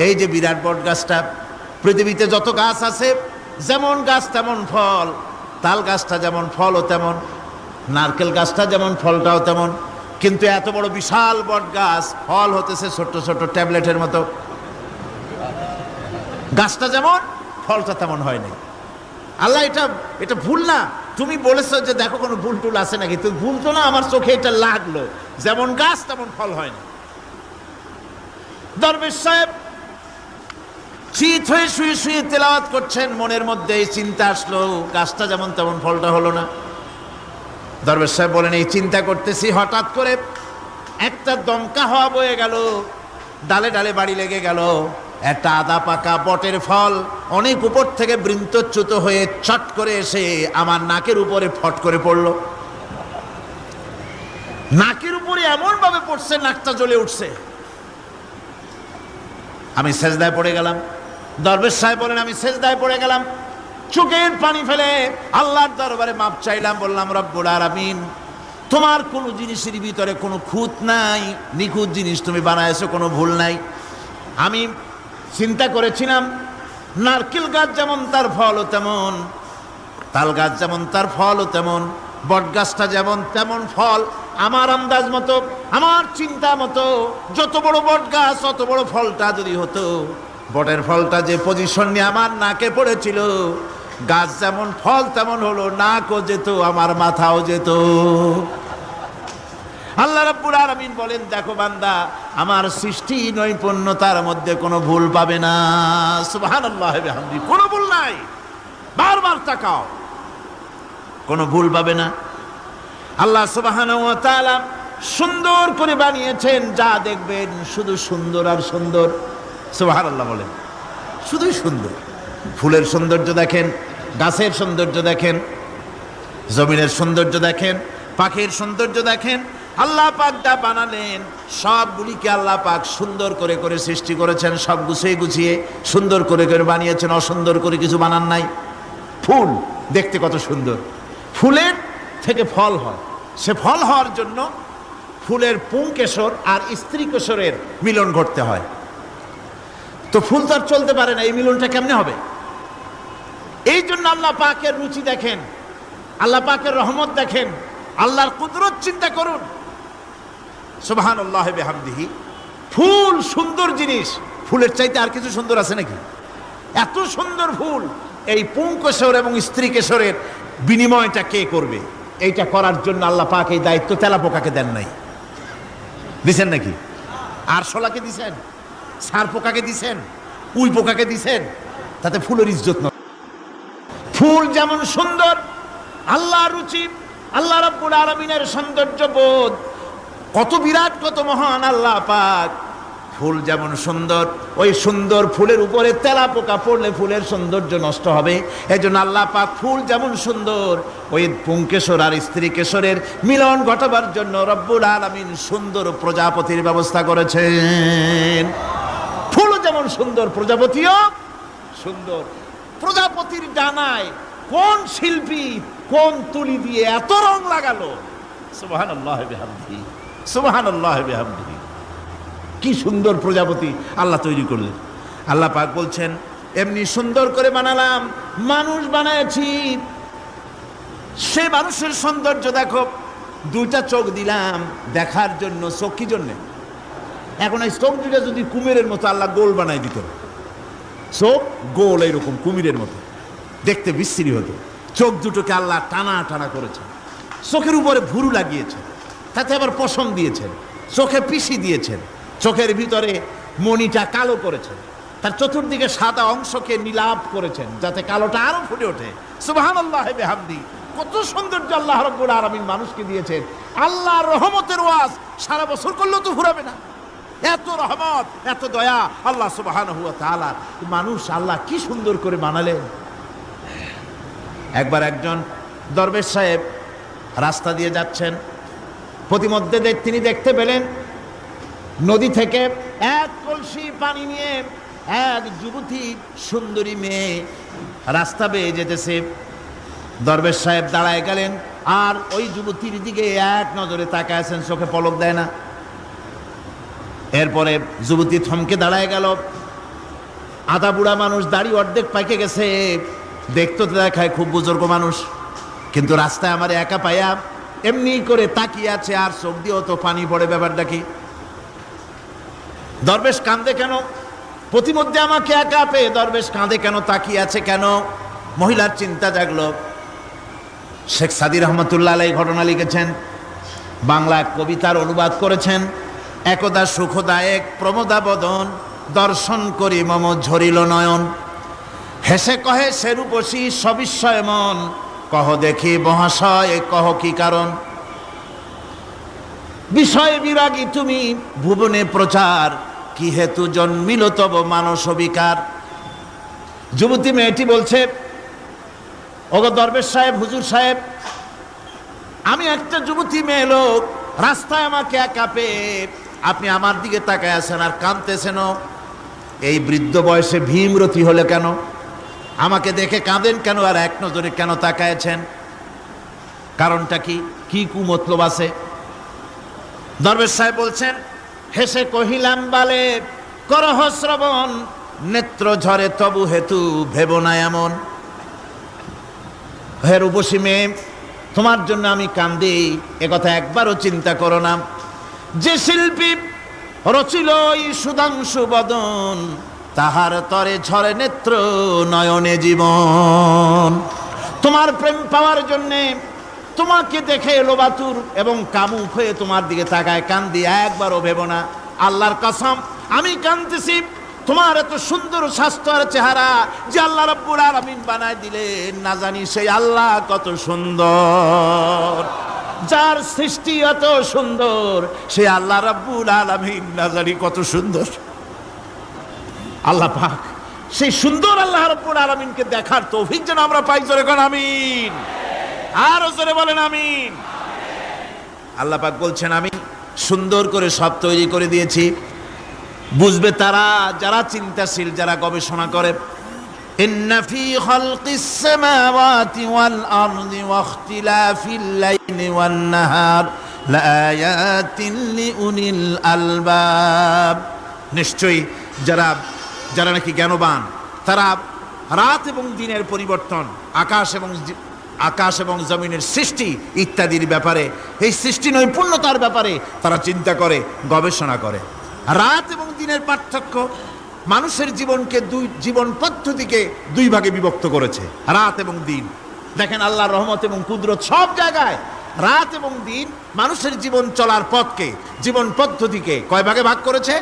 এই যে বিরাট বট গাছটা, পৃথিবীতে যত গাছ আছে যেমন গাছ তেমন ফল, তাল গাছটা যেমন ফলও তেমন, নারকেল গাছটা যেমন ফলটাও তেমন, কিন্তু এত বড় বিশাল বট গাছ ফল হতেছে ছোট্ট ছোট্ট ট্যাবলেটের মতো। গাছটা যেমন ফলটা তেমন হয় নাই। আল্লাহ এটা ভুল না, তুমি বলেছো যে দেখো কোনো ভুল টুল আছে নাকি, তুমি ভুল তো না, আমার চোখে এটা লাগলো, যেমন গাছ তেমন ফল হয় না। দরবেশ সাহেব চিত হয়ে শুয়ে শুয়ে তেলাওয়াত করছেন, মনের মধ্যে এই চিন্তা আসলো, গাছটা যেমন তেমন ফলটা হলো না। দরবেশ সাহেব বলেন, এই চিন্তা করতেছি, হঠাৎ করে একটা দমকা হাওয়া বয়ে গেল, ডালে ডালে বাড়ি লেগে গেল, একটা আদা পাকা বটের ফল অনেক উপর থেকে বৃন্তচ্যুত হয়ে চট করে এসে আমার নাকের উপরে ফট করে পড়ল। নাকের উপরে এমন ভাবে পড়ছে, নাকটা জ্বলে উঠছে। আমি সেজদায় পড়ে গেলাম। দরবেশ সাহেব বলেন, আমি সেজদায় পড়ে গেলাম। চোখের পানি ফেলে আল্লাহর দরবারে মাপ চাইলাম, বললাম রব্বুল আলামিন, তোমার কোনো জিনিসের ভিতরে কোনো খুঁত নাই, নিখুঁত জিনিস তুমি বানাইছো, কোনো ভুল নাই। আমি চিন্তা করেছিলাম নারকেল গাছ যেমন তার ফলও তেমন, তাল গাছ যেমন তার ফলও তেমন, বট গাছটা যেমন তেমন ফল। আমার আন্দাজ মতো, আমার চিন্তা মতো যত বড় বট গাছ অত বড় ফলটা যদি হতো, বটের ফলটা যে পজিশন নিয়ে আমার নাকে পড়েছিল, গাছ যেমন ফল তেমন হলো, নাকও যেত, আমার মাথাও যেত। আল্লাহ রাব্বুল আলামিন বলেন, দেখো বান্দা, আমার সৃষ্টি নৈপুণ্যতার মধ্যে কোনো ভুল পাবে না। সুবহানাল্লাহ ওয়া বিহামদিহি, কোনো ভুল নাই। বারবার তাকাও, কোনো ভুল পাবে না। আল্লাহ সুবহানাহু ওয়া তাআলা সুন্দর করে বানিয়েছেন, যা দেখবেন শুধু সুন্দর আর সুন্দর। সুবহানাল্লাহ বলেন, শুধুই সুন্দর। ফুলের সৌন্দর্য দেখেন, গাছের সৌন্দর্য দেখেন, জমিনের সৌন্দর্য দেখেন, পাখির সৌন্দর্য দেখেন। আল্লাহ পাক যা বানালেন সবগুলিকে আল্লাহ পাক সুন্দর করে করে সৃষ্টি করেছেন, সব গুছিয়ে গুছিয়ে সুন্দর করে করে বানিয়েছেন, অসুন্দর করে কিছু বানান নাই। ফুল দেখতে কত সুন্দর, ফুলের থেকে ফল হয়, সে ফল হওয়ার জন্য ফুলের পুংকেশর আর স্ত্রী কেশরের মিলন ঘটতে হয়। তো ফুল তো আর চলতে পারে না, এই মিলনটা কেমনে হবে? এই জন্য আল্লাহ পাকের রুচি দেখেন, আল্লাহ পাকের রহমত দেখেন, আল্লাহর কুদরত চিন্তা করুন। সুবহানাল্লাহ ওয়া বিহামদিহি। ফুল সুন্দর জিনিস, ফুলের চাইতে আর কিছু সুন্দর আছে নাকি? এত সুন্দর ফুল, এই পুংকেশর এবং স্ত্রী কেশরের বিনিময়টা কে করবে? এইটা করার জন্য আল্লাহ পাক এই দায়িত্ব তেলাপোকাকে দেন নাই, দিছেন নাকি? আরশোলাকে দিছেন, সার পোকাকে দিছেন, উই পোকাকে দিছেন, তাতে ফুলের ইজ্জত নয়। ফুল যেমন সুন্দর, আল্লাহর রুচি, আল্লাহ রাব্বুল আলামিনের সৌন্দর্য বোধ কত বিরাট, কত মহান আল্লাহ পাক। ফুল যেমন সুন্দর, ওই সুন্দর ফুলের উপরে তেলাপোকা পড়লে ফুলের সৌন্দর্য নষ্ট হবে। এই জন্য আল্লাহ পাক ফুল যেমন সুন্দর, ওই পুংকেশর আর স্ত্রী কেশরের মিলন ঘটাবার জন্য রব্বুল আলামিন সুন্দর প্রজাপতির ব্যবস্থা করেছেন। ফুলও যেমন সুন্দর, প্রজাপতিও সুন্দর। প্রজাপতির ডানায় কোন শিল্পী কোন তুলি দিয়ে এত রং লাগালো! সুবহানাল্লাহ ওয়া বিহামদিহি, সুবহানাল্লাহ ওয়া বিহামদিহি। কি সুন্দর প্রজাপতি আল্লাহ তৈরি করলেন। আল্লাহ পাক বলছেন, এমনি সুন্দর করে বানালাম, মানুষ বানাইছি, সে মানুষের সৌন্দর্য দেখো। দুইটা চোখ দিলাম দেখার জন্য। চোখ কি জন্যে? এখন এই চোখ দুটা যদি কুমিরের মতো আল্লাহ গোল বানাই দিত, চোখ গোল এইরকম কুমিরের মতো দেখতে বিশ্রী হতো। চোখ দুটোকে আল্লাহ টানা টানা করেছেন, চোখের উপরে ভুরু লাগিয়েছেন, তাতে আবার পশম দিয়েছেন, চোখে পিসি দিয়েছেন, চোখের ভিতরে মণিটা কালো করেছেন, তার চতুর্দিকে সাদা অংশকে নীলাভ করেছেন যাতে কালোটা আরো ফুটে ওঠে। সুবহানাল্লাহ ওয়া বিহামদিহি। কত সৌন্দর্য আল্লাহ রাব্বুল আলামিন মানুষকে দিয়েছেন। আল্লাহর রহমতের ওয়াজ সারা বছর করলেও তো ফুরাবে না, এত রহমত, এত দয়া আল্লাহ সুবহানাহু ওয়া তাআলা। মানুষ আল্লাহ কি সুন্দর করে বানালেন। একবার একজন দরবেশ সাহেব রাস্তা দিয়ে যাচ্ছেন, প্রতিমধ্যে তিনি দেখতে পেলেন নদী থেকে এক কলসি পানি নিয়ে এক যুবতী সুন্দরী মেয়ে রাস্তা বেয়ে যেতেছে। দরবেশ সাহেব দাঁড়ায় গেলেন আর ওই যুবতীর দিকে এক নজরে তাকায় আছেন, চোখে পলক দেয় না। এরপরে যুবতী থমকে দাঁড়ায় গেল। আধা বুড়া মানুষ, দাড়ি অর্ধেক পাইকে গেছে, দেখতে তো দেখায় খুব বুজুর্গ মানুষ, কিন্তু রাস্তায় আমার একা পাইয়া এমনি করে তাকিয়ে আছে আর চোখ দিয়েও তো পানি পড়ে। ব্যাপারটা কি? দরবেশ কাঁদে কেন? প্রতিমধ্যে আমাকে একা পেয়ে দরবেশ কাঁদে কেন, তাকিয়ে আছে কেন? মহিলার চিন্তা জাগলো। শেখ সাদী রহমতুল্লাহ আলাইহি ঘটনা লিখেছেন, বাংলা কবিতার অনুবাদ করেছেন। একদা সুখদায়ক প্রমোদা বদন, দর্শন করি মম ঝরিল নয়ন। হেসে কহে সেরূপসী সবিস্ময় মন, কহ দেখি মহাশয় কহ কি কারণ। বিষয় বিরাগী তুমি ভুবনে প্রচার, কি হেতু জন্মিল তব মানস বিকার। যুবতী মেয়েটি বলছে, ওগো দরবেশ সাহেব, হুজুর সাহেব, আমি একটা যুবতী মেয়ে লোক, রাস্তায় আমাকে একা পেয়ে আপনি আমার দিকে তাকায় আছেন আর কাঁদতেছেন। এই বৃদ্ধ বয়সে ভীমরতি হলে কেন? আমাকে দেখে কাঁদেন কেন আর এক নজরে কেন তাকায়েছেন? কারণটা কি? কি কুমতলব আছে? দরবেশ সাহেব বলছেন, হেসে কহিলাম বালে করহ শ্রবণ, নেত্র ঝরে তবু হেতু ভেব না এমন। হে রূপসী মেয়ে, তোমার জন্য আমি কান্দি, একথা একবারও চিন্তা করো না। যে শিল্পী রচিল এই সুধাংশু বদন, তাহার তরে ঝরে নেত্র নয়নে জীবন। তোমার প্রেম পাওয়ার জন্যে, তোমাকে দেখে লোবাতুর এবং কামুক হয়ে তোমার দিকে তাকায় কান্দি, একবারও ভেবো না। আল্লাহর কসম, আমি কাঁদতেছি তোমার এত সুন্দর স্বাস্থ্য আর চেহারা যে আল্লাহ রাব্বুল আলামিন বানায় দিলেন, না জানি সেই আল্লাহ কত সুন্দর। যার সৃষ্টি এত সুন্দর সেই আল্লাহ রাব্বুল আলামিন না জানি কত সুন্দর। আল্লাহ পাক সেই সুন্দর আল্লাহ রাব্বুল আলামিনকে দেখার তৌফিক যেন আমরা পাই। জোরে কোন আমিন, আরো জোরে বলেন আমিন। আল্লাহ পাক বলছেন, আমি সুন্দর করে সব তৈরি করে দিয়েছি। বুঝবে তারা যারা চিন্তাশীল, যারা গবেষণা করে। ইন্না ফি খালকিস সামাওয়াতি ওয়াল আরদি ওয়া ইখতিলাফিল লাইলি ওয়ান নাহার লাআয়াতিন লিউলিল আলবাব। নিশ্চয়ই যারা নাকি জ্ঞানবান, তারা রাত এবং দিনের পরিবর্তন, আকাশ এবং জমিনের সৃষ্টি ইত্যাদির ব্যাপারে, এই সৃষ্টি নৈপুণ্যতার ব্যাপারে তারা চিন্তা করে, গবেষণা করে। রাত এবং দিনের পার্থক্য মানুষের জীবনকে জীবন পদ্ধতিকে দুই ভাগে বিভক্ত করেছে, রাত এবং দিন। দেখেন আল্লাহর রহমত এবং কুদরত সব জায়গায়। রাত এবং দিন মানুষের জীবন চলার পথকে, জীবন পদ্ধতিকে কয় ভাগে ভাগ করেছে?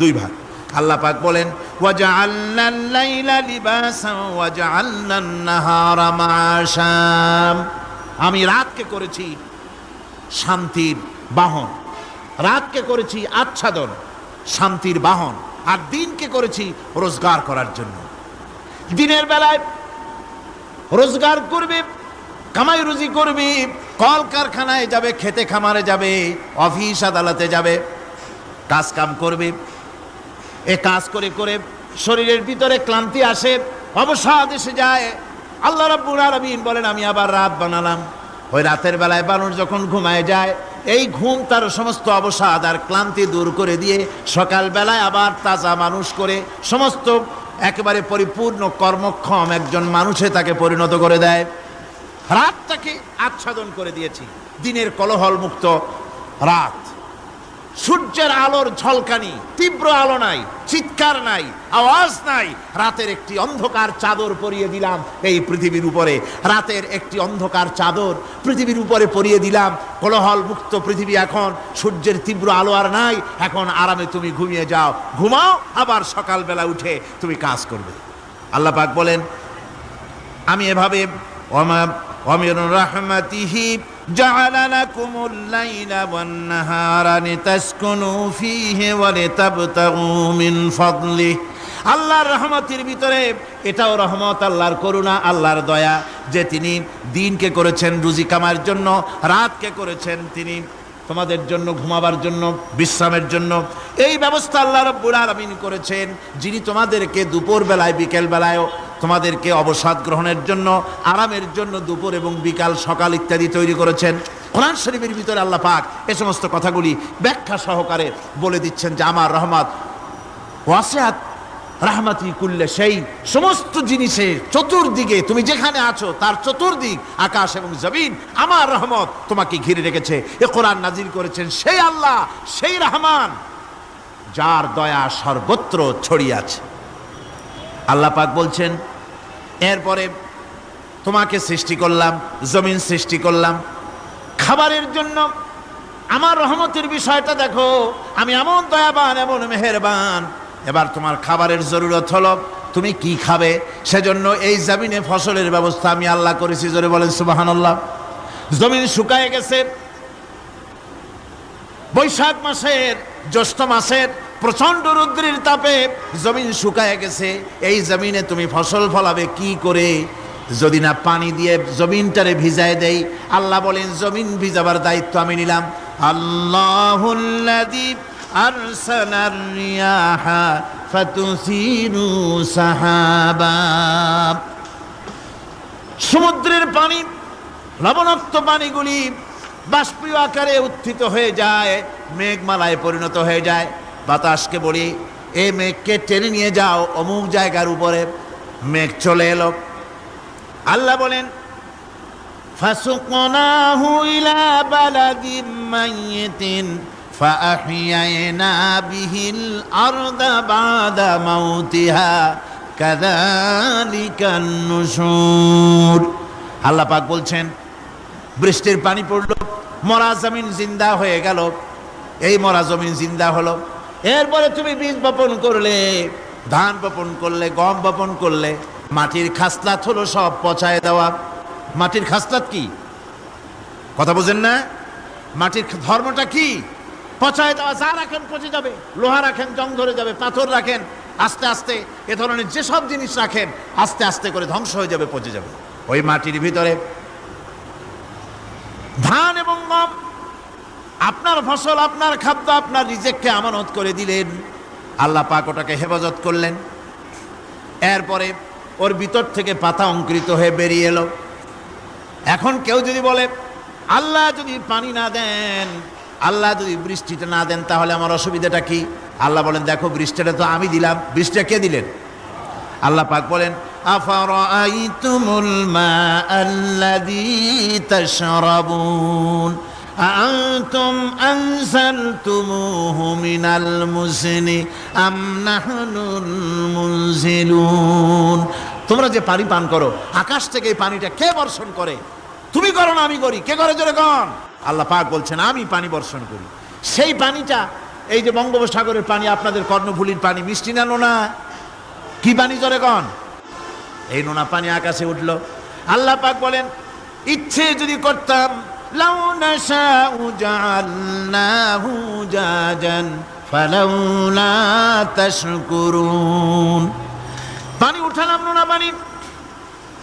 দুই ভাগ। আল্লাহ পাক বলেন, ওয়াজআলনাল লাইলা লিবাসান ওয়াজআলনান নাহারা মাআশা। আমি রাতকে করেছি শান্তির বাহন, রাতকে করেছি আচ্ছাদন, শান্তির বাহন, আর দিনকে করেছি রোজগার করার জন্য। দিনের বেলায় রোজগার করবে, কামাই রুজি করবে, কল কারখানায় যাবে, খেতে খামারে যাবে, অফিস আদালতে যাবে, কাজ কাম করবে। এ কাজ করে করে শরীরের ভিতরে ক্লান্তি আসে, অবসাদ এসে যায়। আল্লাহ রাব্বুল আলামিন বলেন, আমি আবার রাত বানালাম। ওই রাতের বেলায় মানুষ যখন ঘুমায় যায়, এই ঘুম তার সমস্ত অবসাদ আর ক্লান্তি দূর করে দিয়ে সকালবেলায় আবার তাজা মানুষ করে সমস্ত একেবারে পরিপূর্ণ কর্মক্ষম একজন মানুষে তাকে পরিণত করে দেয়। রাতটাকে আচ্ছাদন করে দিয়েছি, দিনের কোলাহল মুক্ত রাত। সূর্যের আলোর ঝলকানি, তীব্র আলো নাই, চিৎকার নাই, আওয়াজ নাই। রাতের একটি অন্ধকার চাদর পরিয়ে দিলাম এই পৃথিবীর উপরে। রাতের একটি অন্ধকার চাদর পৃথিবীর উপরে পরিয়ে দিলাম। কোলাহল মুক্ত পৃথিবী এখন, সূর্যের তীব্র আলো আর নাই। এখন আরামে তুমি ঘুমিয়ে যাও, ঘুমাও, আবার সকালবেলা উঠে তুমি কাজ করবে। আল্লাহ পাক বলেন, আমি এভাবে ومن رحمته جعل لكم الليل والنهار لتسكنوا فيه ولتبتغوا من فضله। আল্লাহর রহমতের ভিতরে এটাও রহমত, আল্লাহর করুণা, আল্লাহর দয়া যে তিনি দিনকে করেছেন রুজি কামার জন্য, রাতকে করেছেন তিনি তোমাদের জন্য ঘুমাবার জন্য, বিশ্রামের জন্য। এই ব্যবস্থা আল্লাহ রাব্বুল আলামিন করেছেন, যিনি তোমাদেরকে দুপুর বেলায়, বিকেল বেলায়ও তোমাদেরকে অবসাদ গ্রহণের জন্য, আরামের জন্য দুপুর এবং বিকাল, সকাল ইত্যাদি তৈরি করেছেন। কোরআন শরীফের ভিতরে আল্লাহ পাক এ সমস্ত কথাগুলি ব্যাখ্যা সহকারে বলে দিচ্ছেন যে আমার রহমত ওয়াসিআত রাহমাতি কুল্লে সেই, সমস্ত জিনিসের চতুর্দিকে, তুমি যেখানে আছো তার চতুর্দিক, আকাশ এবং জমিন, আমার রহমত তোমাকে ঘিরে রেখেছে। এ কোরআন নাজিল করেছেন সেই আল্লাহ, সেই রহমান, যার দয়া সর্বত্র ছড়িয়ে আছে। আল্লাহ পাক বলছেন, এরপরে তোমাকে সৃষ্টি করলাম, জমিন সৃষ্টি করলাম খাবারের জন্য। আমার রহমতের বিষয়টা দেখো, আমি এমন দয়াবান, এমন মেহেরবান। এবার তোমার খাবারের জরুরত হলো, তুমি কি খাবে? সেজন্য এই জমিনে ফসলের ব্যবস্থা আমি আল্লাহ করেছি। জোরে বলেন সুবহানাল্লাহ। জমিন শুকায় গেছে, বৈশাখ মাসের, জ্যৈষ্ঠ মাসের প্রচন্ড রৌদ্রের তাপে জমিন শুকায় গেছে। এই জমিনে তুমি ফসল ফলাবে কি করে যদি না পানি দিয়ে জমিনটারে ভিজায় দেই? আল্লাহ বলেন, জমিন ভিজাবার দায়িত্ব আমি নিলাম। আল্লাহুল্লাযী আরসালার রিয়াহা ফাতুসিরু সাহাবা। সমুদ্রের পানি, লবণাক্ত পানিগুলি বাষ্পীয় আকারে উত্থিত হয়ে যায়, মেঘমালায় পরিণত হয়ে যায়। বাতাসকে বলি, এই মেঘকে টেনে নিয়ে যাও অমুক জায়গার উপরে। মেঘ চলে এলো। আল্লাহ বলেন, ফাসুকনাহু ইলা বালাদিম মাইয়িতিন ফাআহইয়ানা বিহিল আরদা বাদা মাউতিহা কাযালিকান নুশুর। আল্লাহ পাক বলছেন, বৃষ্টির পানি পড়ল, মরা জমিন জিন্দা হয়ে গেল। এই মরা জমিন জিন্দা হলো। এরপরে তুমি বীজ বপন করলে, ধান বপন করলে, গম বপন করলে, মাটির খাসলাত হলো সব পচায় দেওয়া। মাটির খাসলাত কি? কথা বুঝেন না? মাটির ধর্মটা কি? পচায় দেওয়া। যা রাখেন পচে যাবে। লোহা রাখেন জং ধরে যাবে, পাথর রাখেন আস্তে আস্তে, এ ধরনের যেসব জিনিস রাখেন আস্তে আস্তে করে ধ্বংস হয়ে যাবে, পচে যাবে। ওই মাটির ভিতরে ধান এবং গম, আপনার ফসল, আপনার খাদ্য, আপনার রিজেককে আমানত করে দিলেন। আল্লাহ পাক ওটাকে হেফাজত করলেন। এরপরে ওর ভিতর থেকে পাতা অঙ্কুরিত হয়ে বেরিয়ে এলো। এখন কেউ যদি বলে, আল্লাহ যদি পানি না দেন, আল্লাহ যদি বৃষ্টিটা না দেন, তাহলে আমার অসুবিধাটা কি? আল্লাহ বলেন, দেখো বৃষ্টিটা তো আমি দিলাম। বৃষ্টিটা কে দিলেন? আল্লাহ পাক বলেন, আফারাআইতুমুল মাআল্লাযী তাশরাবুন আআনতুম আনজালতুমূহু মিনাল মুজনি আম নাহনুল মুনজিলুন। তোমরা যে পানি পান করো, আকাশ থেকে এই পানিটা কে বর্ষণ করে? তুমি করো না আমি করি? কে করে জোরে কন? আল্লাহ পাক বলছেন, আমি পানি বর্ষণ করি। সেই পানিটা, এই যে বঙ্গোপসাগরের পানি, আপনাদের কর্ণফুলীর পানি, মিষ্টি না নোনা? কি পানি জোরে কন? এই নোনা পানি আকাশে উঠলো। আল্লাহ পাক বলেন, ইচ্ছে যদি করতাম, লাউ নাশাউ জাআলনাহু জাজান ফালাউলা তাশকুরুন। পানি উঠালাম, নোনা পানি,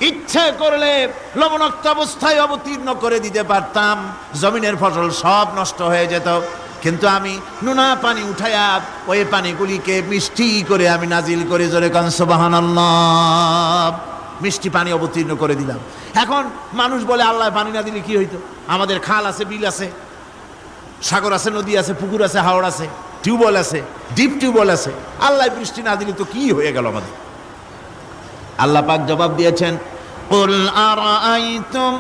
ইচ্ছে করলে লবণাক্ত অবস্থায় অবতীর্ণ করে দিতে পারতাম, জমিনের ফসল সব নষ্ট হয়ে যেত। কিন্তু আমি নোনা পানি উঠায়া ওই পানিগুলিকে মিষ্টি করে আমি নাজিল করে, জোরে কান সুবহানাল্লাহ, মিষ্টি পানি অবতীর্ণ করে দিলাম। এখন মানুষ বলে, আল্লাহ পানি না দিলে কি হইতো? আমাদের খাল আছে, বিল আছে, সাগর আছে, নদী আছে, পুকুর আছে, হাওড় আছে, টিউবওয়েল আছে, ডিপ টিউবওয়েল আছে। আল্লাহ বৃষ্টি না দিলে তো কি হয়ে গেল আমাদের? আল্লাহ পাক জবাব দিয়েছেন, কুল আরাআইতুম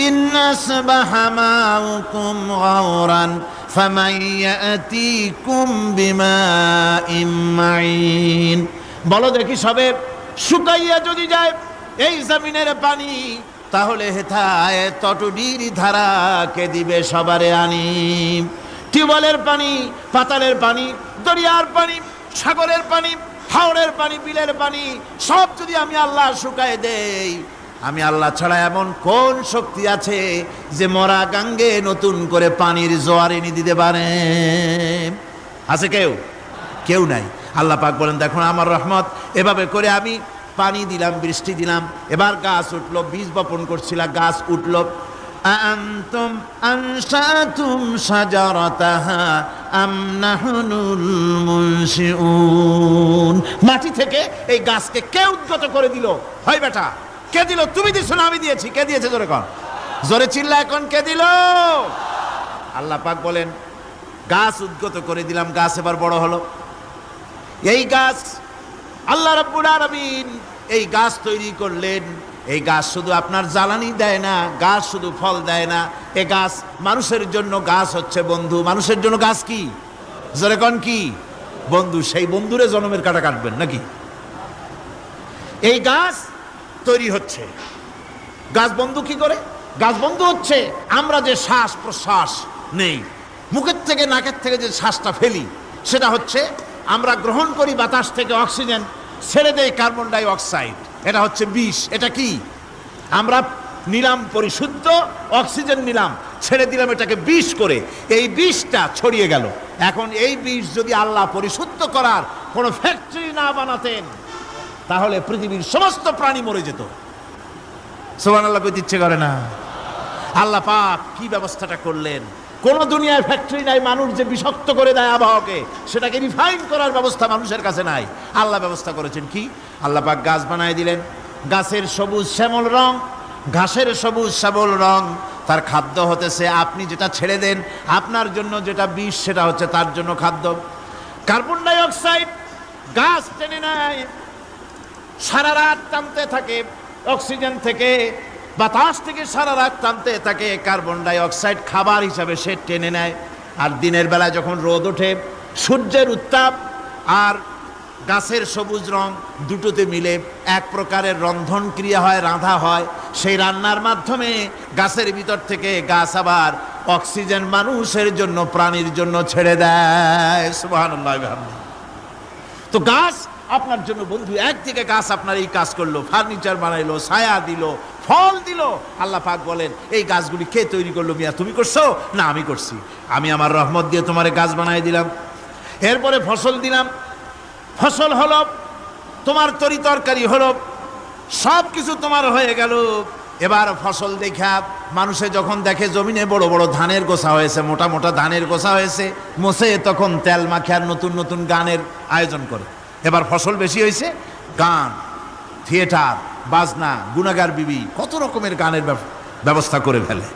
ইন আসবাহা মাউকুম গাওরান ফামান ইয়াতিকুম বিমাইন মাইন। বলো দেখি, সবে শুকাইয়া যদি যায় এই জমিনের পানি, তাহলে হেথায় তটুডির ধারা কে দিবে সবারে আনি? টিউবওয়েলের পানি, পাতালের পানি, দরিয়ার পানি, সাগরের পানি, হাওড়ের পানি, বিলের পানি, সব যদি আমি আল্লাহ শুকায় দেই, আমি আল্লাহ ছাড়া এমন কোন শক্তি আছে যে মরা গাঙ্গে নতুন করে পানির জোয়ার এনে দিতে পারে? আছে কেউ? কেউ নাই। আল্লাহ পাক বলেন, দেখুন আমার রহমত, এভাবে করে আমি পানি দিলাম, বৃষ্টি দিলাম, এবার গাছ উঠলো। বীজ বপন করছিলাম, গাছ উঠলো। আনতুম আনশাতুম শাজারাতাহা আম নাহনুল মুনশিউন। মাটি থেকে এই গাছকে কে উদ্গত করে দিল? হয় বেটা, কে দিল? তুমি দিছো না আমি দিয়েছি? কে দিয়েছে? জোরে কন, জোরে চিল্লা এখন, কে দিল? আল্লাহ পাক বলেন, গাছ উদ্গত করে দিলাম, গাছ এবার বড় হলো। এই গাছ আল্লাহ রাব্বুল আলামিন এই গাছ তৈরি করলেন। এই গাছ শুধু আপনার জ্বালানি দেয় না, গাছ শুধু ফল দেয় না, এই গাছ মানুষের জন্য, গাছ হচ্ছে বন্ধু। মানুষের জন্য গাছ কি? জোরে কোন কি? বন্ধু। সেই বন্ধুরে জন্মের কাটা কাটবেন নাকি? এই গাছ তৈরি হচ্ছে। গাছ বন্ধু কি করে? গাছ বন্ধু হচ্ছে আমরা যে শ্বাস প্রশ্বাস নেই, মুখের থেকে নাকের থেকে যে শ্বাসটা ফেলি, সেটা হচ্ছে আমরা গ্রহণ করি বাতাস থেকে অক্সিজেন, ছেড়ে দেয় কার্বন ডাই অক্সাইড। এটা হচ্ছে বিষ। এটা কি? আমরা নিলাম পরিশুদ্ধ অক্সিজেন, নিলাম, ছেড়ে দিলাম এটাকে বিষ করে, এই বিষটা ছড়িয়ে গেল। এখন এই বিষ যদি আল্লাহ পরিশুদ্ধ করার কোনো ফ্যাক্টরি না বানাতেন, তাহলে পৃথিবীর সমস্ত প্রাণী মরে যেত। সুবহানাল্লাহ, কইতে ইচ্ছে করে না? আল্লাহ পাক কি ব্যবস্থাটা করলেন! কোনো দুনিয়ায় ফ্যাক্টরি নাই মানুষ যে বিষাক্ত করে দেয় আবহাওয়াকে, সেটাকে রিফাইন করার ব্যবস্থা মানুষের কাছে নাই। আল্লাহ ব্যবস্থা করেছেন কি? আল্লাহ পাক গাছ বানায় দিলেন, গাছের সবুজ শ্যামল রং, ঘাসের সবুজ শ্যামল রং, তার খাদ্য হতেছে আপনি যেটা ছেড়ে দেন, আপনার জন্য যেটা বিষ সেটা হচ্ছে তার জন্য খাদ্য। কার্বন ডাই অক্সাইড গাছ টেনে নেয়, সারা রাত টানতে থাকে অক্সিজেন থেকে, বাতাস থেকে সারা রাত টানতে থাকে কার্বন ডাই অক্সাইড, খাবার হিসাবে সে টেনে নেয়। আর দিনের বেলা যখন রোদ ওঠে, সূর্যের উত্তাপ আর গাছের সবুজ রং দুটোতে মিলে এক প্রকারের রন্ধন ক্রিয়া হয়, রাঁধা হয়। সেই রান্নার মাধ্যমে গাছের ভিতর থেকে গাছ আবার অক্সিজেন মানুষের জন্য, প্রাণীর জন্য ছেড়ে দেয়। সুবহানাল্লাহ। তো গাছ আপনার জন্য বন্ধু, একদিকে গাছ আপনার এই কাজ করলো, ফার্নিচার বানাইলো, ছায়া দিল, ফল দিল। আল্লাহ পাক বলেন এই গাছগুলি কে তৈরি করলো? মিয়া তুমি করছো না আমি করছি, আমি আমার রহমত দিয়ে তোমারে গাছ বানাই দিলাম। এরপরে ফসল দিলাম, ফসল হলো, তোমার তরি তরকারি হলো, সব কিছু তোমার হয়ে গেল। এবার ফসল দেখা মানুষে যখন দেখে জমিনে বড় বড় ধানের গোছা হয়েছে, মোটা মোটা ধানের গোছা হয়েছে, মোছে তখন তেল মাখে আর নতুন নতুন গানের আয়োজন করে। এবার ফসল বেশি হয়েছে, গান, থিয়েটার, বাজনা, গুনাগার বিবি, কত রকমের গানের ব্যবস্থা করে ফেলে।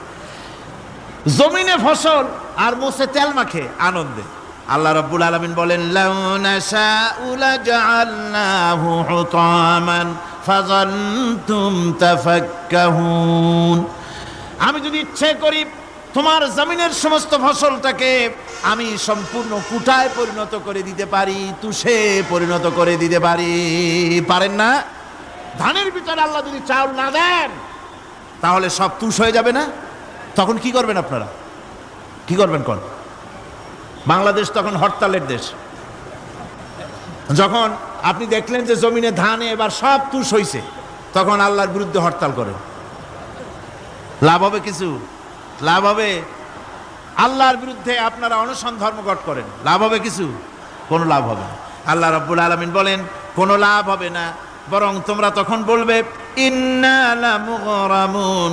জমিনে ফসল আর মোছে তেল মাখে আনন্দে। আল্লাহ রাব্বুল আলামিন বলেন লাউ নাশাউ লাজআলনাহু হুতামান ফাযালতুম তাফাক্কাহুন। আমি যদি ইচ্ছে করি তোমার জমিনের সমস্ত ফসলটাকে আমি সম্পূর্ণ কুটায় পরিণত করে দিতে পারি, তুষে পরিণত করে দিতে পারি। পারেন না? ধানের ভিতরে আল্লাহ যদি চাউল না দেন তাহলে সব তুষ হয়ে যাবে না? তখন কি করবেন আপনারা? কি করবেন? কোন বাংলাদেশ তখন হরতালের দেশ। যখন আপনি দেখলেন যে জমিনে ধানে এবার সব তুষ হইছে, তখন আল্লাহর বিরুদ্ধে হরতাল করেন। লাভ হবে কিছু? লাভ হবে? আল্লাহর বিরুদ্ধে আপনারা অনশন ধর্মঘট করেন, লাভ হবে কিছু? কোনো লাভ হবে না। আল্লাহ রাব্বুল আলামিন বলেন কোনো লাভ হবে না, বরং তোমরা তখন বলবে ইন্না লামুগরামুন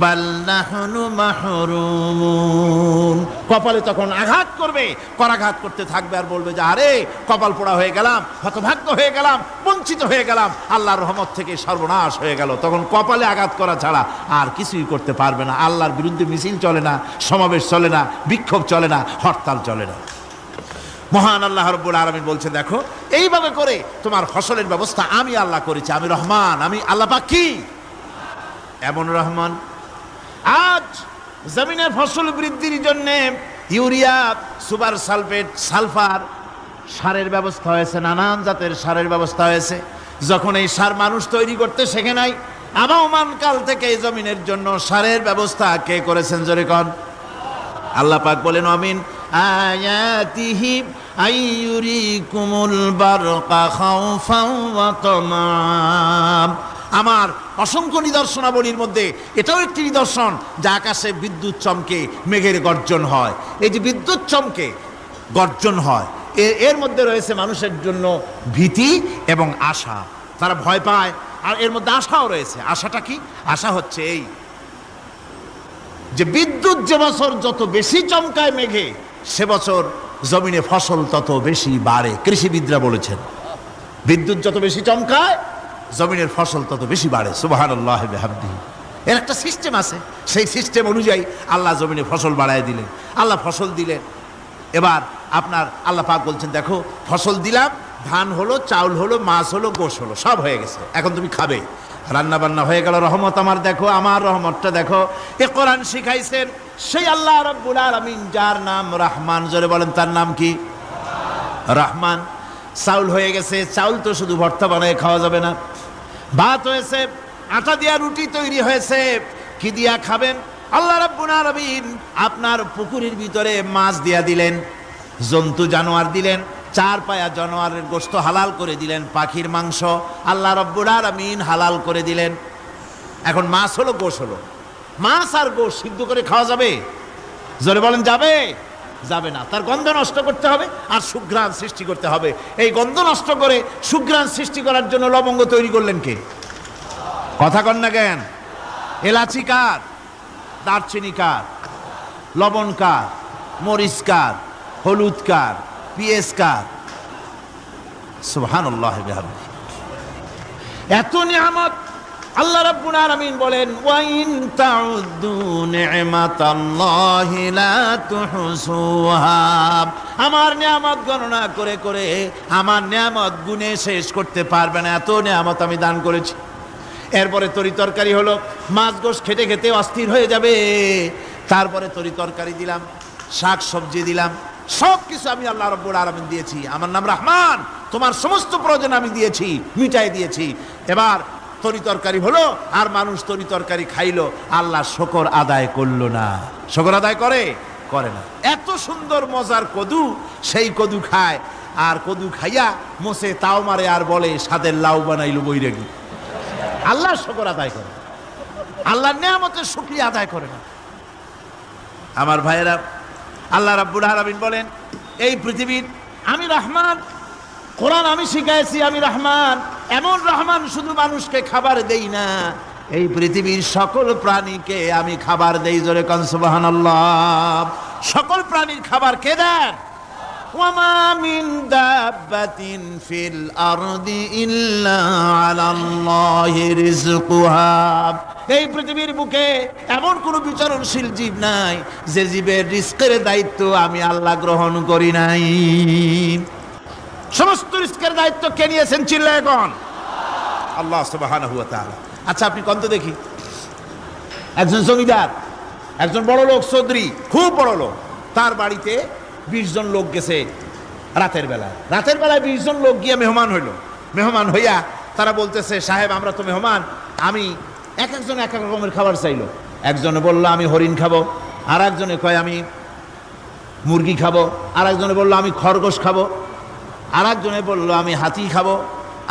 বাল নাহনু মাহরুমুন। কপালে তখন আঘাত করবে, করাঘাত করতে থাকবে আর বলবে যে আরে কপাল পোড়া হয়ে গেলাম, হতভাগ্য হয়ে গেলাম, বঞ্চিত হয়ে গেলাম, আল্লাহর রহমত থেকে সর্বনাশ হয়ে গেল। তখন কপালে আঘাত করা ছাড়া আর কিছুই করতে পারবে না। আল্লাহর বিরুদ্ধে মিছিল চলে না, সমাবেশ চলে না, বিক্ষোভ চলে না, হরতাল চলে না। মহান আল্লাহ রাব্বুল আলামিন বলছে দেখো এইভাবে করে তোমার ফসলের ব্যবস্থা আমি আল্লাহ করেছি। আমি রহমান, আমি আল্লাহ পাক কি এমন রহমান। আজ জমিনে ফসল বৃদ্ধির জন্য ইউরিয়া, সুপার সালফেট, সালফার সারের ব্যবস্থা হয়েছে, নানান জাতের সারের ব্যবস্থা হয়েছে। যখন এই সার মানুষ তৈরি করতে শেখে নাই, আবহমান কাল থেকে এই জমিনের জন্য সারের ব্যবস্থা কে করেছেন? জোরে কোন? আল্লাহ পাক বলেন আমিন আয়াতিহি আইয়ুরিকুমুল বারকা খাউফাও ওয়া তামাম। আমার অসংখ্য নিদর্শনাবলীর মধ্যে এটাও একটি নিদর্শন যে আকাশে বিদ্যুৎ চমকে মেঘের গর্জন হয়। এই যে বিদ্যুৎ চমকে গর্জন হয়, এর মধ্যে রয়েছে মানুষের জন্য ভীতি এবং আশা। তারা ভয় পায় আর এর মধ্যে আশাও রয়েছে। আশাটা কি? আশা হচ্ছে এই যে বিদ্যুৎ যে বছর যত বেশি চমকায় মেঘে, সে বছর জমিনে ফসল তত বেশি বাড়ে। কৃষিবিদরা বলেছেন বিদ্যুৎ যত বেশি চমকায় জমিনের ফসল তত বেশি বাড়ে। সুবহানাল্লাহ ওয়া বিহামদিহি। এর একটা সিস্টেম আছে, সেই সিস্টেম অনুযায়ী আল্লাহ জমিনে ফসল বাড়ায় দিলেন। আল্লাহ ফসল দিলেন। এবার আপনার আল্লাহ পাক বলছেন দেখো ফসল দিলাম, ধান হলো, চাউল হলো, মাছ হলো, গোশ হলো, সব হয়ে গেছে, এখন তুমি খাবে। রান্না বান্না হয়ে গেল, রহমত আমার দেখো, আমার রহমতটা দেখো। এ কোরআন শিখাইছেন সেই আল্লাহ রাব্বুল আলামিন যার নাম রহমান। জোরে বলেন তার নাম কি? রহমান। চাউল হয়ে গেছে, চাউল তো শুধু ভর্তা বানায় খাওয়া যাবে না, ভাত হয়েছে, আটা দিয়া রুটি তৈরি হয়েছে, কি দিয়া খাবেন? আল্লাহ রাব্বুল আলামিন আপনার পুকুরের ভিতরে মাছ দিয়া দিলেন, জন্তু জানোয়ার দিলেন, চার পায়া জানোয়ারের গোশত হালাল করে দিলেন, পাখির মাংস আল্লাহ রাব্বুল আলামিন হালাল করে দিলেন। এখন মাছ হলো, গোশ হলো, মাছ আর গোশ সিদ্ধ করে খাওয়া যাবে? জোরে বলেন যাবে? যাবে না। তার গন্ধ নষ্ট করতে হবে আর সুঘ্রাণ সৃষ্টি করতে হবে। এই গন্ধ নষ্ট করে সুঘ্রাণ সৃষ্টি করার জন্য লবঙ্গ তৈরি করলেন কে? কথা কন না কেন? এলাচি কার? দারচিনি কার? লবণ কার, মরিচ কার, হলুদ কার, পেঁয়াজ কার? সুবহানাল্লাহ বিহামদিহি। এত নিয়ামত আল্লাহ রাব্বুল আলামিন বলেন, ওয়া ইন তাউদ্দু নি'মাতাল্লাহি লা তুহসুহা। আমার নিয়ামত গণনা করে করে আমার নিয়ামত গুণে শেষ করতে পারবে না, এত নিয়ামত আমি দান করেছি। এরপরে তরি তরকারি হলো, মাছ গোশ খেতে খেতে অস্থির হয়ে যাবে, তারপরে তরি তরকারি দিলাম, শাক সবজি দিলাম, সব কিছু আমি আল্লাহ রাব্বুল আলামিন দিয়েছি। আমার নাম রহমান, তোমার সমস্ত প্রয়োজন আমি দিয়েছি, মিটাই দিয়েছি। এবার তরি তরকারি হলো, আর মানুষ তরি তরকারি খাইলো, আল্লাহ শুকর আদায় করলো না। শুকর আদায় করে না। এত সুন্দর মজার কদু, সেই কদু খায়, আর কদু খাইয়া মোসে তাও মারে, আর বলে স্বাদের লাউ বানাইলো বৈরাগী। আল্লাহ শুকর আদায় করে, আল্লাহর নিয়ামতের শুকরিয়া আদায় করে না। আমার ভাইয়েরা, আল্লাহ রাব্বুল আলামিন বলেন, এই পৃথিবীর আমি রহমান, কোরআন আমি শিখাইছি আমি রহমান। এমন রহমান শুধু মানুষকে খাবার দেই না, এই পৃথিবীর সকল প্রাণীকে আমি খাবার দেই। জোরে কোন সুবহানাল্লাহ। সকল প্রাণীর খাবার কে দেন? ওয়ামা মিন দাব্বাতিন ফিল আরদি ইল্লা আলাল্লাহি রিজকুহা। এই পৃথিবীর বুকে এমন কোন বিচরণশীল জীব নাই যে জীবের রিজকের দায়িত্ব আমি আল্লাহ গ্রহণ করি নাই। সমস্ত রিজকের দায়িত্ব কে নিয়েছেন? চিল্লায় কোন? আল্লাহ সুবহানাহু ওয়া তাআলা। আচ্ছা, আপনি কোন তো দেখি, একজন জমিদার, একজন বড় লোক, চৌধুরী, খুব বড় লোক, তার বাড়িতে 20 জন লোক গেছে রাতের বেলায়। 20 জন লোক গিয়ে মেহমান হইল। মেহমান হইয়া তারা বলতেছে, সাহেব আমরা তো মেহমান, আমি একজন এক এক রকমের খাবার চাইলো। একজনে বললো আমি হরিণ খাবো, আর একজনে কয় আমি মুরগি খাবো, আর একজনে বললো আমি খরগোশ খাবো, আর একজনে বললো আমি হাতি খাবো,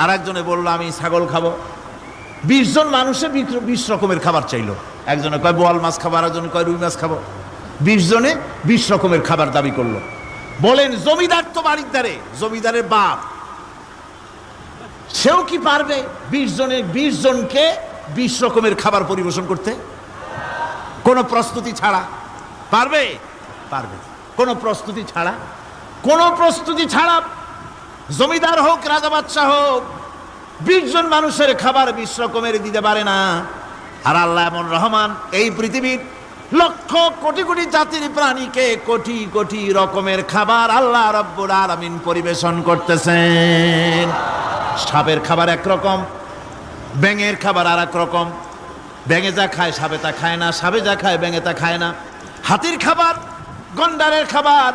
আর একজনে বললো আমি ছাগল খাবো। 20 জন মানুষে 20 রকমের খাবার চাইলো। একজনে কয় বোয়াল মাছ খাবো, আর একজনে কয় রুই মাছ খাবো। 20 জনে 20 রকমের খাবার দাবি করলো। বলেন, জমিদার তো বাড়ির ধারে, জমিদারের বাপ, সেও কি পারবে 20 জনকে 20 রকমের খাবার পরিবেশন করতে? কোন প্রস্তুতি ছাড়া পারবে? পারবে। কোন প্রস্তুতি ছাড়া জমিদার হোক, রাজা বাদশাহ হোক, 20 জন মানুষের খাবার 20 রকমের দিতে পারে না। আর আল্লাহ এমন রহমান, এই পৃথিবীর লক্ষ কোটি কোটি জাতির প্রাণীকে কোটি কোটি রকমের খাবার আল্লাহ রাব্বুল আলামিন পরিবেশন করতেছেন। সাপের খাবার একরকম, ব্যাঙের খাবার আর এক রকম। ব্যাঙে যা খায় সাপে তা খায় না, সাপে যা খায় ব্যাঙে তা খায় না। হাতির খাবার, গন্ডারের খাবার,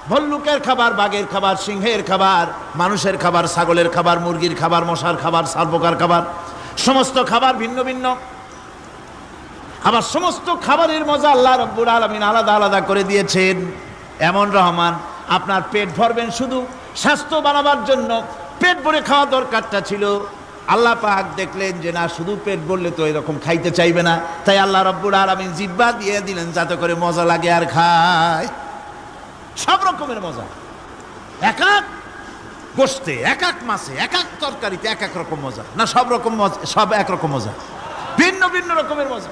ভল্লুকের খাবার, বাঘের খাবার, সিংহের খাবার, মানুষের খাবার, ছাগলের খাবার, মুরগির খাবার, মশার খাবার, সারপোকার খাবার, সমস্ত খাবার ভিন্ন ভিন্ন। আবার সমস্ত খাবারের মজা আল্লাহ রাব্বুল আলামিন আলাদা আলাদা করে দিয়েছেন। এমন রহমান, আপনার পেট ভরবেন শুধু স্বাস্থ্য বানাবার জন্য, পেট ভরে খাওয়া দরকারটা ছিল। আল্লাহ পাক দেখলেন যে না, শুধু পেট ভরলে তো এরকম খাইতে চাইবে না, তাই আল্লাহ রাব্বুল আলামিন জিহ্বা দিয়ে দিলেন যাতে করে মজা লাগে আর খায়। সব রকমের মজা, এক এক গোশতে, এক এক মাছে, এক এক তরকারিতে এক এক রকম মজা। না, সব রকম মজা, সব একরকম মজা, ভিন্ন ভিন্ন রকমের মজা।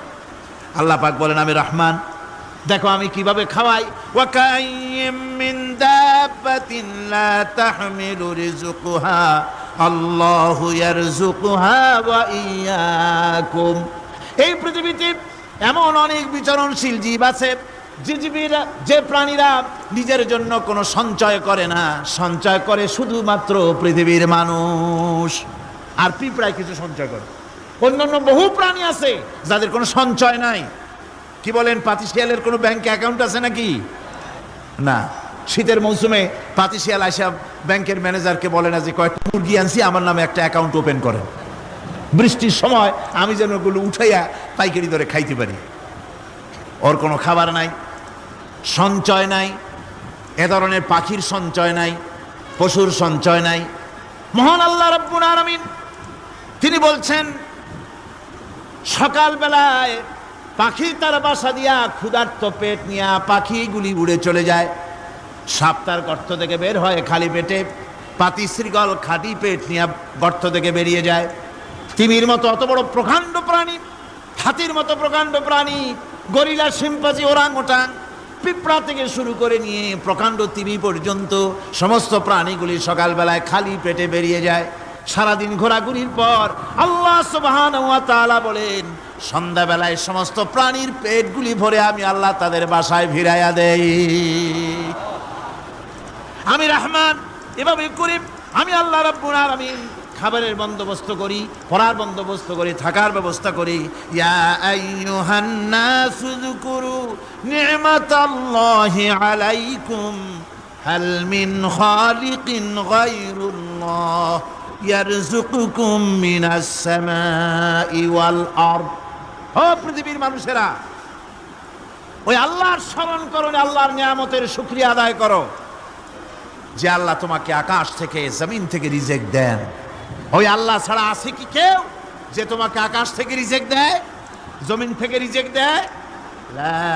আল্লাহ পাক বলেন আমি রহমান, দেখো আমি কিভাবে খাওয়াই। ওয়া কাইয়্যিম মিন দাব্বাতিন লা তাহমিলু রিজকুহা আল্লাহু ইয়ারযুকুহা ওয়া ইয়্যাকুম। এই পৃথিবীতে এমন অনেক বিচরণশীল জীব আছে, যে প্রাণীরা নিজের জন্য কোনো সঞ্চয় করে না, সঞ্চয় করে শুধুমাত্র পৃথিবীর মানুষ। আর পিঁপড়ায় কিছু সঞ্চয় করে। অন্যান্য বহু প্রাণী আছে যাদের কোনো সঞ্চয় নাই। কি বলেন, পাতিশিয়ালের কোনো ব্যাংকে অ্যাকাউন্ট আছে নাকি? না। শীতের মৌসুমে পাতিশিয়াল আইসা ব্যাংকের ম্যানেজারকে বলে না যে কয়েকটা মুরগি আনছি, আমার নামে একটা অ্যাকাউন্ট ওপেন করেন, বৃষ্টির সময় আমি যেন ওগুলো উঠাইয়া পাইকারি দরে খাইতে পারি। ওর কোনো খাবার নাই, সঞ্চয় নাই। এ ধরনের পাখির সঞ্চয় নাই, পশুর সঞ্চয় নাই। মহান আল্লাহ রাব্বুল আলামিন তিনি বলছেন, সকালবেলায় পাখি তার বাসা দিয়া ক্ষুধার্ত পেট নিয়ে পাখিগুলি উড়ে চলে যায়। সাপ তার গর্ত থেকে বের হয় খালি পেটে, পাতি শৃগল খাঁটি পেট নিয়ে গর্ত থেকে বেরিয়ে যায়। তিমির মতো অত বড় প্রকাণ্ড প্রাণী, হাতির মতো প্রকাণ্ড প্রাণী, গরিলা, শিম্পাঞ্জি, ওরাং ওটাং, পিঁপড়া থেকে শুরু করে নিয়ে প্রকাণ্ড তিমি পর্যন্ত সমস্ত প্রাণীগুলি সকালবেলায় খালি পেটে বেরিয়ে যায়। সারাদিন ঘোরাঘুরির পর আল্লাহ সুবহানাহু ওয়া তাআলা বলেন, সন্ধ্যাবেলায় সমস্ত প্রাণীর পেটগুলি ভরে আমি আল্লাহ তাদের বাসায় ফিরাইয়া দেই। আমি রহমান, এভাবে করে আমি আল্লাহ রাব্বুল আলামিন খাবারের বন্দোবস্ত করি, পড়ার বন্দোবস্ত করি, থাকার ব্যবস্থা করি। ইয়া আইয়ুহান নাসু যকুরু নি'মাতাল্লাহি আলাইকুম হাল মিন খালিকিন গায়রুল্লাহ ইয়ারযুকুকুম মিনাস সামাই ওয়াল আরদ। ও পৃথিবীর মানুষেরা, ওই আল্লাহর স্মরণ করো, আল্লাহর নিয়ামতের শুকরিয়া আদায় করো যে আল্লাহ তোমাকে আকাশ থেকে জমিন থেকে রিজিক দেন। ওই আল্লাহ ছাড়া আছে কি কেউ যে তোমাকে আকাশ থেকে রিজিক দেয়, জমিন থেকে রিজিক দেয়? লা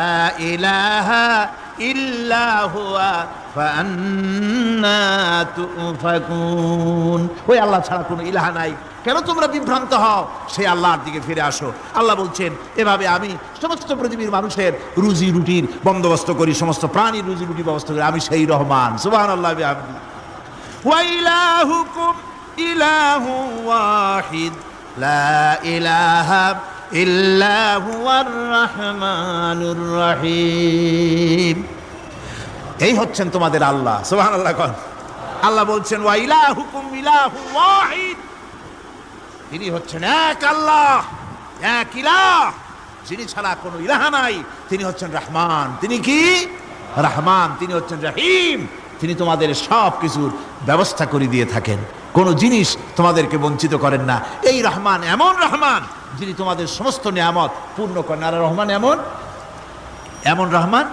ইলাহা ইল্লা হুয়া ফাআন্না তুফাকুন। ওই আল্লাহ ছাড়া কোনো ইলাহা নাই, কেন তোমরা বিভ্রান্ত হও? সেই আল্লাহর দিকে ফিরে আসো। আল্লাহ বলছেন, এভাবে আমি সমস্ত পৃথিবীর মানুষের রুজি রুটির বন্দোবস্ত করি, সমস্ত প্রাণীর রুজি রুটি ব্যবস্থা করি। আমি সেই রহমান। সুবহানাল্লাহ বিহামদি। ওয়া ইলাহুকুম ইলাহু ওয়াহিদ লা ইলাহা ইল্লা হুয়ার রাহমানুর রহিম। এই হচ্ছেন তোমাদের আল্লাহ। সুবহানাল্লাহ। আল্লাহ বলছেন, ওয়া ইলাহুকুম ইলাহু ওয়াহিদ, তিনি হচ্ছেন এক আল্লাহ, এক ইলাহ, যিনি ছাড়া কোনো ইলাহা নাই। তিনি হচ্ছেন রহমান। তিনি কি? রহমান। তিনি হচ্ছেন রহিম। তিনি তোমাদের সব কিছুর ব্যবস্থা করে দিয়ে থাকেন, কোনো জিনিস তোমাদেরকে বঞ্চিত করেন না। এই রহমান এমন রহমান যিনি তোমাদের সমস্ত নিয়ামত পূর্ণ করেন। আর রহমান এমন রহমান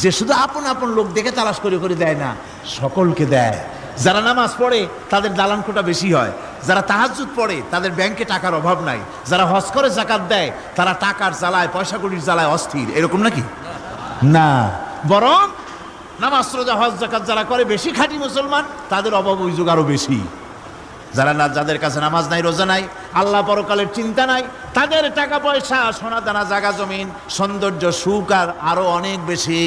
যে শুধু আপন আপন লোক দেখে তালাশ করে করে দেয় না, সকলকে দেয়। যারা নামাজ পড়ে তাদের দালান কোটা বেশি হয়, যারা তাহাজ্জুদ পড়ে তাদের ব্যাংকে টাকার অভাব নাই, যারা হজ করে যাকাত দেয় তারা টাকার জ্বালায়, পয়সা কড়ির জ্বালায় অস্থির। এরকম নাকি? না, বরং নামাজ রোজা হজ যাকাত যারা করে বেশি খাঁটি মুসলমান, তাদের অভাব অভিযোগ আরো বেশি। যাদের কাছে নামাজ নাই, রোজা নাই, আল্লাহ পরকালের চিন্তা নাই, তাদের টাকা পয়সা, সোনা দানা, জায়গা জমিন, সৌন্দর্য, সুখ আর আরো অনেক বেশি।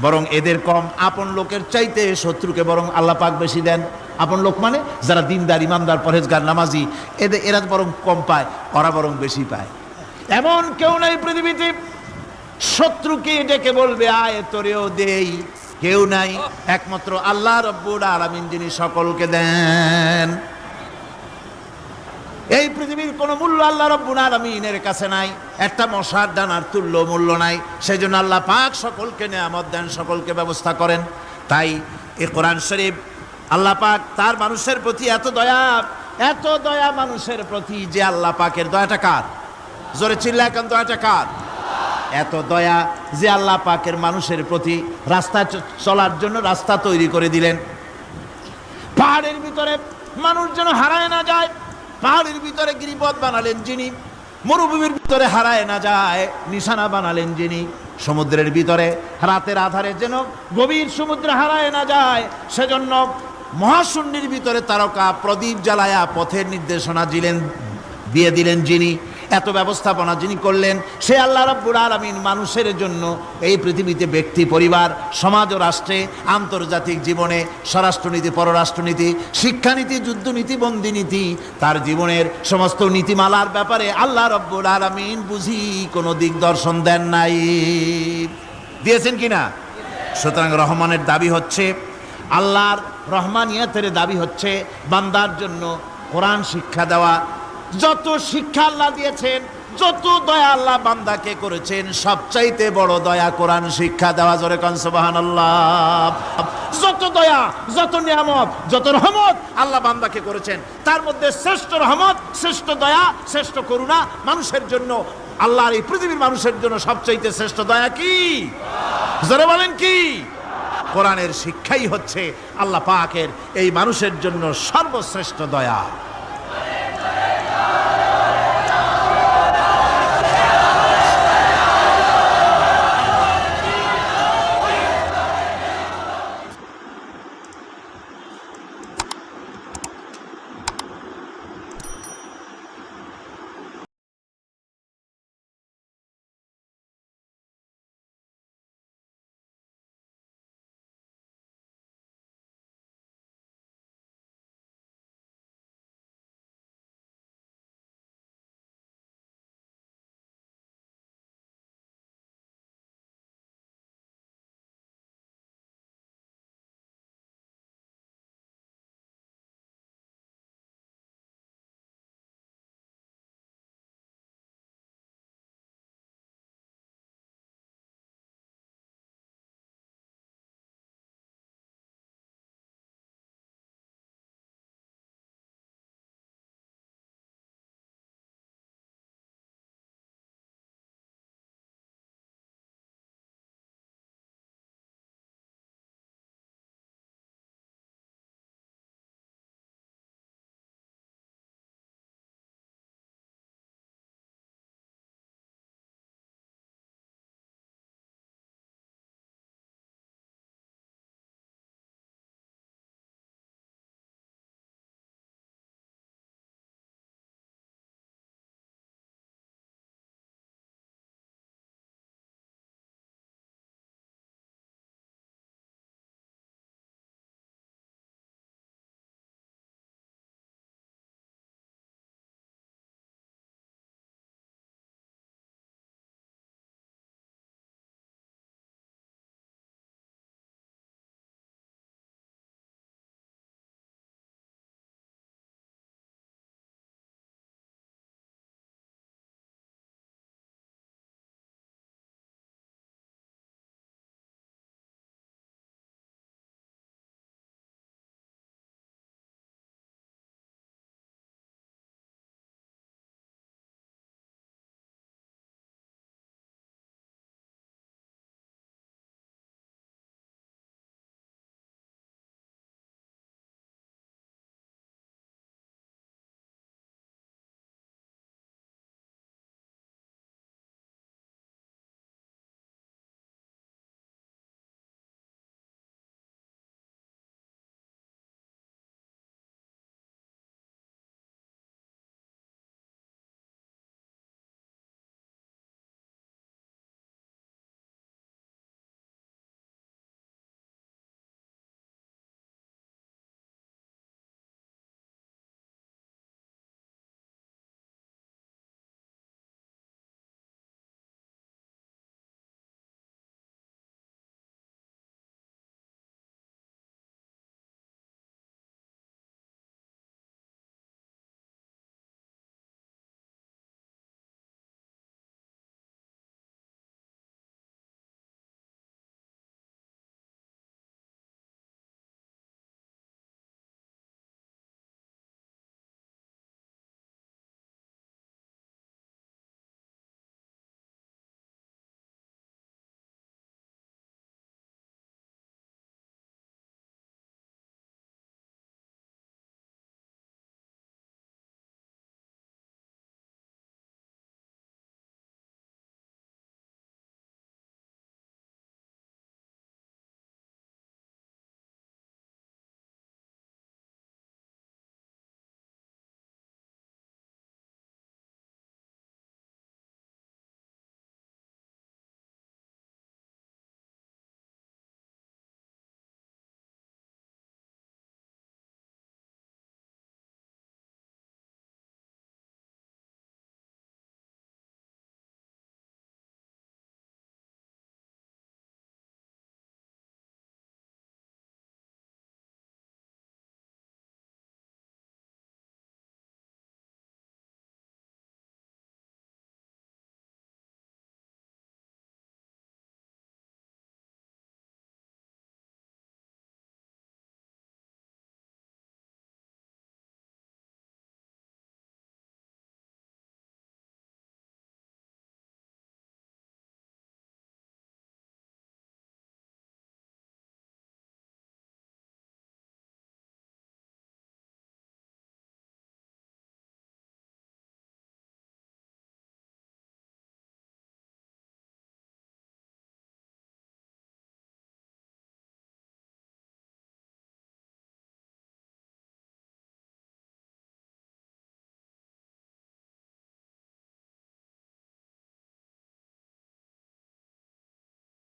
বরং এদের কম। আপন লোকের চাইতে শত্রুকে বরং আল্লাহ পাক বেশি দেন। আপন লোক মানে যারা দিনদার, ইমানদার, পরহেজগার, নামাজি, এরা বরং কম পায়, ওরা বরং বেশি পায়। এমন কেউ নাই পৃথিবীতে শত্রুকে ডেকে বলবে আয় তোরেও দেই, কেউ নাই। একমাত্র আল্লাহ রব্বুল আলামিন যিনি সকলকে দেন। এই পৃথিবীর কোনো মূল্য আল্লাহ রব্বুল আলামিনের কাছে নাই, একটা মশার দানার তুল্য মূল্য নাই। সেই জন্য আল্লাহ পাক সকলকে নিয়ামত দেন, সকলকে ব্যবস্থা করেন। তাই এই কোরআন শরীফ আল্লাহ পাক তার মানুষের প্রতি এত দয়া মানুষের প্রতি, যে আল্লাহ পাকের দয়াটা কার? জোরে চিল্লা এখন, দয়াটা কার? এত দয়া যে আল্লাহ পাকের মানুষের প্রতি রাস্তা চলার জন্য রাস্তা তৈরি করে দিলেন। পাহাড়ের ভিতরে মানুষ যেন হারায় না যায়, পাহাড়ের ভিতরে গিরিপথ বানালেন যিনি, মরুভূমির ভিতরে হারায় না যায় নিশানা বানালেন যিনি, সমুদ্রের ভিতরে রাতের আধারে যেন গভীর সমুদ্রে হারায় না যায়, সেজন্য মহাশূন্যের ভিতরে তারকা প্রদীপ জ্বালায়া পথের নির্দেশনা দিয়ে দিলেন যিনি, এত ব্যবস্থাপনা যিনি করলেন, সে আল্লাহ রাব্বুল আলামিন মানুষের জন্য এই পৃথিবীতে ব্যক্তি, পরিবার, সমাজ ও রাষ্ট্রে, আন্তর্জাতিক জীবনে, স্বরাষ্ট্রনীতি, পররাষ্ট্রনীতি, শিক্ষানীতি, যুদ্ধনীতি, বন্দিনীতি, তার জীবনের সমস্ত নীতিমালার ব্যাপারে আল্লাহ রাব্বুল আলামিন বুঝি কোনো দিগদর্শন দেন নাই। দিয়েছেন কিনা? সুতরাং রহমানের দাবি হচ্ছে, আল্লাহর রহমানিয়তের দাবি হচ্ছে বান্দার জন্য কোরআন শিক্ষা দেওয়া। যত শিক্ষা আল্লাহ দিয়েছেন, যত দয়া আল্লাহ বান্দাকে করেছেন, সবচাইতে বড় দয়া কোরআন শিক্ষা দেওয়া। জোরে কোন সুবহানাল্লাহ। যত দয়া, যত নিয়ামত, যত রহমত আল্লাহ বান্দাকে করেছেন, তার মধ্যে শ্রেষ্ঠ রহমত, শ্রেষ্ঠ দয়া, শ্রেষ্ঠ করুণা মানুষের জন্য, আল্লাহর এই পৃথিবীর মানুষের জন্য সবচাইতে শ্রেষ্ঠ দয়া কি? জোরে বলেন কি? কোরআনের শিক্ষাই হচ্ছে আল্লাহ পাকের এই মানুষের জন্য সর্বশ্রেষ্ঠ দয়া।